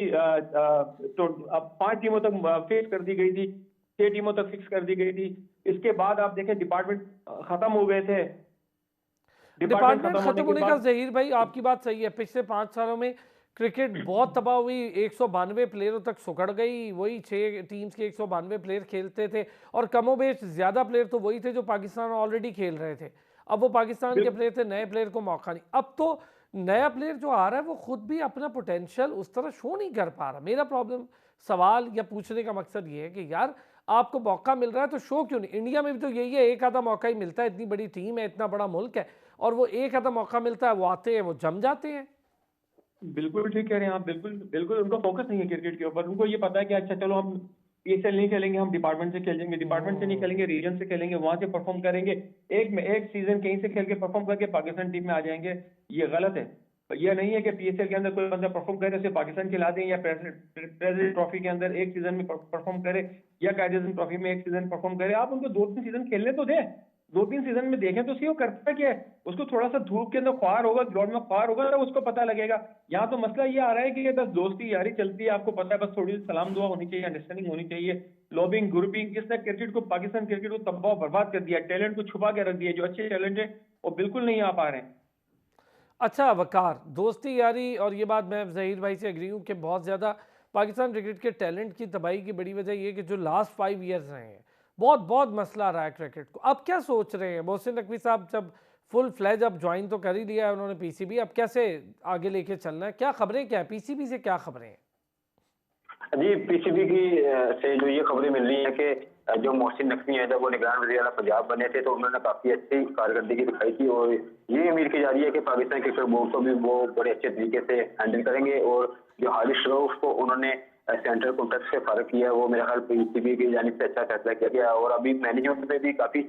तो अब 5 टीमों तक फिक्स कर दी गई थी, 6 टीमों तक फिक्स कर दी गई थी। इसके बाद आप देखें डिपार्टमेंट खत्म हो गए थे। डिपार्टमेंट डिपार्टमेंट खत्म होने खत्म के होने का बाद जहीर भाई आपकी बात सही है। पिछले 5 सालों में क्रिकेट बहुत तबाह हुई, 192 प्लेयरों तक सुकड़ गई। वही 6 टीम्स के 192 प्लेयर खेलते थे और कमोबेश ज्यादा प्लेयर तो वही थे जो पाकिस्तान ऑलरेडी खेल रहे थे। अब वो पाकिस्तान के बिल- प्लेयर थे, नए प्लेयर को मौका नहीं। अब तो नया प्लेयर जो आ रहा है वो खुद भी अपना पोटेंशियल उस तरह शो नहीं कर पा रहा। मेरा प्रॉब्लम, सवाल या पूछने का मकसद ये है कि यार आपको मौका मिल रहा है तो शो क्यों नहीं? इंडिया में भी तो यही है, एक आधा मौका ही मिलता है। इतनी बड़ी टीम है, इतना बड़ा मुल्क है, और वो एक आधा मौका मिलता है, वो आते हैं, वो जम जाते हैं। बिल्कुल ठीक कह रहे हैं आप। बिल्कुल बिल्कुल उनका फोकस नहीं है क्रिकेट के ऊपर। उनको ये पता है कि अच्छा चलो हम पीएसएल नहीं खेलेंगे, हम डिपार्टमेंट से खेलेंगे, डिपार्टमेंट से नहीं खेलेंगे, रीजन से खेलेंगे, वहां से परफॉर्म करेंगे, एक सीजन कहीं से खेल के परफॉर्म करके पाकिस्तान टीम में आ जाएंगे। ये गलत है। ये नहीं है कि पीएसएल के अंदर कोई बंदा परफॉर्म करे उसे पाकिस्तान खिला दें, या प्रेसिडेंट ट्रॉफी के अंदर एक सीजन में परफॉर्म करे, या कायदेजम ट्रॉफी में एक सीजन परफॉर्म करे। आप उनको 2-3 सीजन खेलने तो दें, 2-3 सीजन में देखें तो सही वो करता क्या है। उसको थोड़ा सा धूप के अंदर ख्वार होगा, ग्राउंड में ख्वार होगा, तो उसको पता लगेगा। यहाँ तो मसला ये आ रहा है कि ये बस दोस्ती यारी चलती है, आपको पता है, बस थोड़ी सी सलाम दुआ होनी चाहिए, अंडरस्टैंडिंग होनी चाहिए। लॉबिंग ग्रुपिंग, जिसने क्रिकेट को, पाकिस्तान क्रिकेट को तबाह बर्बाद कर दिया, टैलेंट को छुपा के रख दिया। जो अच्छे टैलेंट है वो बिल्कुल नहीं आ पा रहे हैं। अच्छा वकार, दोस्ती यारी, और ये बात मैं जहीर भाई से एग्री हूँ कि बहुत ज़्यादा पाकिस्तान क्रिकेट के टैलेंट की तबाही की बड़ी वजह ये कि जो लास्ट 5 ईयर्स रहे हैं बहुत बहुत मसला रहा है क्रिकेट को। अब क्या सोच रहे हैं मोहसिन नकवी साहब? जब फुल फ्लैज अब ज्वाइन तो कर ही लिया है उन्होंने पीसीबी, अब कैसे आगे लेके चलना है? क्या खबरें, क्या है पीसीबी से, क्या खबरें हैं? जी, पीसीबी की से जो ये खबरें मिल रही हैं कि जो मोहसिन नकवी हैं जब वो निगरान वज़ीर आला पंजाब बने थे तो उन्होंने काफी अच्छी कारकर्दगी दिखाई थी, और ये उम्मीद की जा रही है कि पाकिस्तान क्रिकेट बोर्ड को भी वो बड़े अच्छे तरीके से हैंडल करेंगे। और जो हारिस रऊफ को उन्होंने सेंट्रल कॉन्ट्रैक्ट से फारिग किया है, वो मेरा ख्याल पीसीबी की जानिब से अच्छा फैसला किया गया। और अभी मैनेजमेंट में भी काफी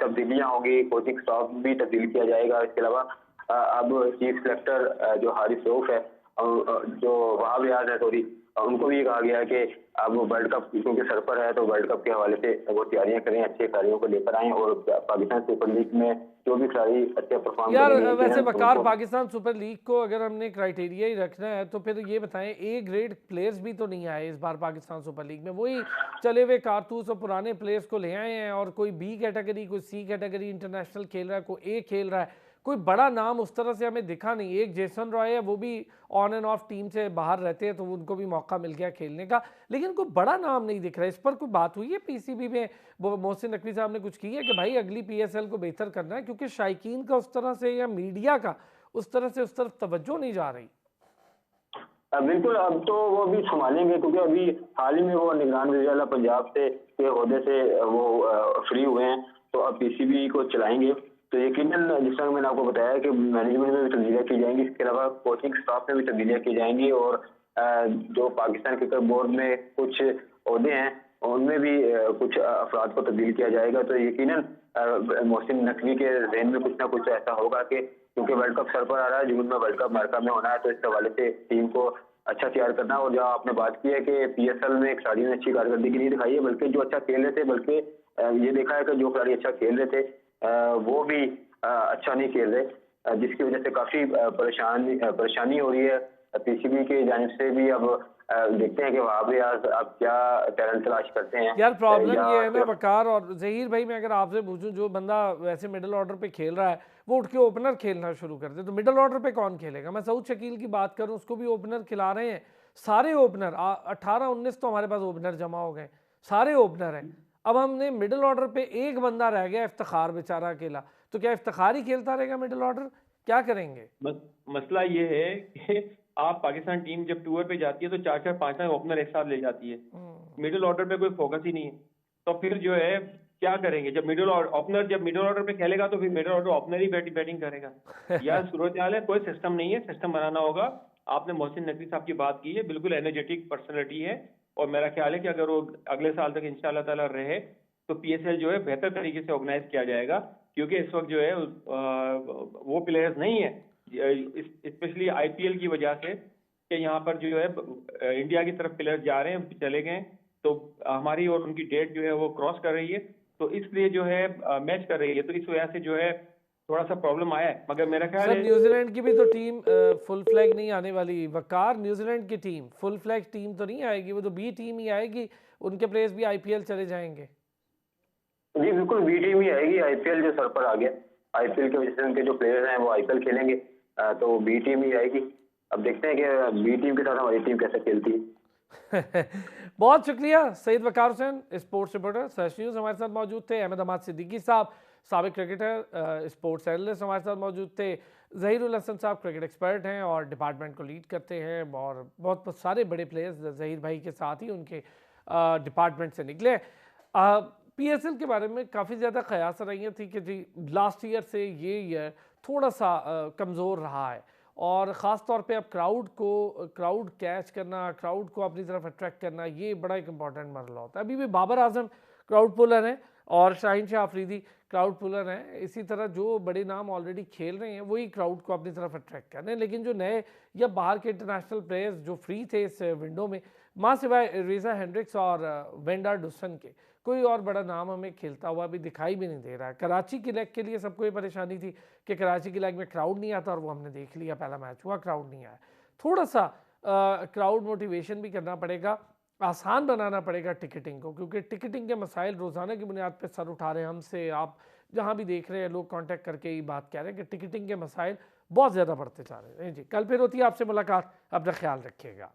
तब्दीलियां होगी, कोचिंग स्टाफ भी तब्दील किया जाएगा। इसके अलावा अब चीफ सेलेक्टर जो हारिस रऊफ है और जो वहाब रियाज है, सॉरी, उनको भी ये कहा गया है कि अब वर्ल्ड कप क्योंकि सर पर है तो वर्ल्ड कप के हवाले से वो तैयारियां करें, अच्छे खिलाड़ियों को लेकर आएं, और पाकिस्तान सुपर लीग में जो भी खिलाड़ी अच्छे परफॉर्म यार करेंगे वैसे तो वकार, उनको पाकिस्तान सुपर लीग को अगर हमने क्राइटेरिया ही रखना है तो फिर ये बताएं, ए ग्रेड प्लेयर्स भी तो नहीं आए इस बार पाकिस्तान सुपर लीग में। वही चले हुए कारतूस और पुराने प्लेयर्स को ले आए हैं, और कोई बी कैटेगरी, कोई सी कैटेगरी इंटरनेशनल खेल रहा है, कोई ए खेल रहा है। कोई बड़ा नाम उस तरह से हमें दिखा नहीं। एक जेसन रॉय है, वो भी ऑन एंड ऑफ टीम से बाहर रहते हैं तो उनको भी मौका मिल गया खेलने का, लेकिन कोई बड़ा नाम नहीं दिख रहा है। इस पर कोई बात हुई है पीसीबी में? वो मोहसिन नकवी साहब ने कुछ की है कि भाई अगली पीएसएल को बेहतर करना है, क्योंकि शायकीन का उस तरह से या मीडिया का उस तरह से उस तरफ तवज्जो नहीं जा रही। बिल्कुल, अब तो वो भी संभालेंगे क्योंकि अभी हाल ही में वो निगरान वज़ीर आला पंजाब से के ओहदे से वो फ्री हुए हैं, तो अब पीसीबी को चलाएंगे। तो यकीनन जिस तरह मैंने आपको बताया कि मैनेजमेंट में भी तब्दीलियां की जाएंगी, इसके अलावा कोचिंग स्टाफ में भी तब्दीलियां की जाएंगी, और जो पाकिस्तान क्रिकेट बोर्ड में कुछ ओहदे हैं उनमें भी कुछ अफराद को तब्दील किया जाएगा। तो यकीनन मोहसिन नकवी के जहन में कुछ ना कुछ ऐसा होगा कि क्योंकि वर्ल्ड कप सर पर आ रहा है, जून में वर्ल्ड कप अमेरिका में होना है, तो इस हवाले से टीम को अच्छा तैयार करना। और जो आपने बात की है कि पीएसएल में खिलाड़ियों ने अच्छी कारकर्दगी नहीं दिखाई है, बल्कि जो अच्छा खेल रहे थे, बल्कि ये देखा है कि जो खिलाड़ी अच्छा खेल रहे थे वो भी अच्छा नहीं खेल रहे, जिसकी वजह से काफी परेशानी हो रही है पीसीबी की जानिब से भी। अब देखते हैं कि वहाब रियाज अब क्या टैलेंट तलाश करते हैं। यार प्रॉब्लम या ये है ना वकार और जहीर भाई, मैं अगर आपसे पूछूं, जो बंदा वैसे मिडिल ऑर्डर पे खेल रहा है वो उठ के ओपनर खेलना शुरू कर दे तो मिडिल ऑर्डर पे कौन खेलेगा? मैं सऊद शकील की बात करूं, उसको भी ओपनर खिला रहे हैं, सारे ओपनर 18-19 तो हमारे पास ओपनर जमा हो गए, सारे ओपनर हैं। अब हमने मिडिल ऑर्डर पे एक बंदा रह गया, इफ्तिखार बेचारा अकेला, तो क्या इफ्तिखार ही खेलता रहेगा मिडिल ऑर्डर? क्या करेंगे? मसला ये है कि आप पाकिस्तान टीम जब टूर पे जाती है तो 4-4 5-5 ओपनर एक साथ ले जाती है, मिडिल ऑर्डर पे कोई फोकस ही नहीं है। तो फिर जो है क्या करेंगे? जब मिडिल ऑर्डर पे खेलेगा तो फिर मिडिल ऑर्डर ओपनर ही बैटिंग करेगा। यार सूरत हाल है, कोई सिस्टम नहीं है, सिस्टम बनाना होगा। आपने मोहसिन नकवी साहब की बात की है, बिल्कुल एनर्जेटिक पर्सनैलिटी है, और मेरा ख्याल है कि अगर वो अगले साल तक इंशाल्लाह ताला रहे तो पीएसएल जो है बेहतर तरीके से ऑर्गेनाइज किया जाएगा। क्योंकि इस वक्त जो है वो प्लेयर्स नहीं है, स्पेशली आईपीएल की वजह से, कि यहाँ पर जो है इंडिया की तरफ प्लेयर्स जा रहे हैं, चले गए, तो हमारी और उनकी डेट जो है वो क्रॉस कर रही है, तो इसलिए जो है मैच कर रही है। तो इस वजह से जो है थोड़ा सा प्रॉब्लम आया है, मगर मेरा ख्याल सर है न्यूजीलैंड की भी तो टीम फुल फ्लैग नहीं आने वाली वकार। न्यूजीलैंड की टीम फुल फ्लैग टीम तो नहीं आएगी, वो तो बी टीम ही आएगी, उनके प्लेयर्स भी आईपीएल चले जाएंगे। जी बिल्कुल, बी टीम ही आएगी। आईपीएल जो सर पर आ गया, आईपीएल की वजह से उनके जो प्लेयर्स हैं वो आईपीएल खेलेंगे, तो बी टीम ही आएगी। अब देखते हैं कि बी टीम के साथ हमारी टीम कैसे खेलती है। बहुत शुक्रिया Saeed Waqar Hussain, sports reporter search news हमारे साथ मौजूद थे। अहमद अमाद सिद्दीकी साहब साबिक क्रिकेटर, स्पोर्ट्स एनालिस्ट हमारे साथ मौजूद थे। ज़हीरुल हसन साहब क्रिकेट एक्सपर्ट हैं और डिपार्टमेंट को लीड करते हैं, और बहुत सारे बड़े प्लेयर्स ज़हीर भाई के साथ ही उनके डिपार्टमेंट से निकले। पीएसएल के बारे में काफ़ी ज़्यादा क़यास रही थी कि जी लास्ट ईयर से ये ईयर थोड़ा सा कमज़ोर रहा है, और ख़ास तौर पे अब क्राउड कैच करना, क्राउड को अपनी तरफ अट्रैक्ट करना, ये बड़ा एक इंपॉर्टेंट मरला होता है। अभी भी बाबर आजम क्राउड पुलर हैं और शाहीन शाह अफरीदी क्राउड पुलर हैं। इसी तरह जो बड़े नाम ऑलरेडी खेल रहे हैं वही क्राउड को अपनी तरफ अट्रैक्ट कर रहे हैं, लेकिन जो नए या बाहर के इंटरनेशनल प्लेयर्स जो फ्री थे इस विंडो में, माँ सिवाय रीज़ा हेंड्रिक्स और वेंडर डुसन के, कोई और बड़ा नाम हमें खेलता हुआ भी दिखाई भी नहीं दे रहा है। कराची की लेग के लिए सबको ये परेशानी थी कि कराची की लेग में क्राउड नहीं आता, और वो हमने देख लिया, पहला मैच हुआ क्राउड नहीं आया। थोड़ा सा क्राउड मोटिवेशन भी करना पड़ेगा, आसान बनाना पड़ेगा टिकटिंग को, क्योंकि टिकटिंग के मसाइल रोज़ाना की बुनियाद पर सर उठा रहे हैं। हमसे आप जहाँ भी देख रहे हैं लोग कांटेक्ट करके ये बात कह रहे हैं कि टिकटिंग के मसाइल बहुत ज़्यादा बढ़ते जा रहे हैं। जी, कल फिर होती है आपसे मुलाकात, अपना ख्याल रखिएगा।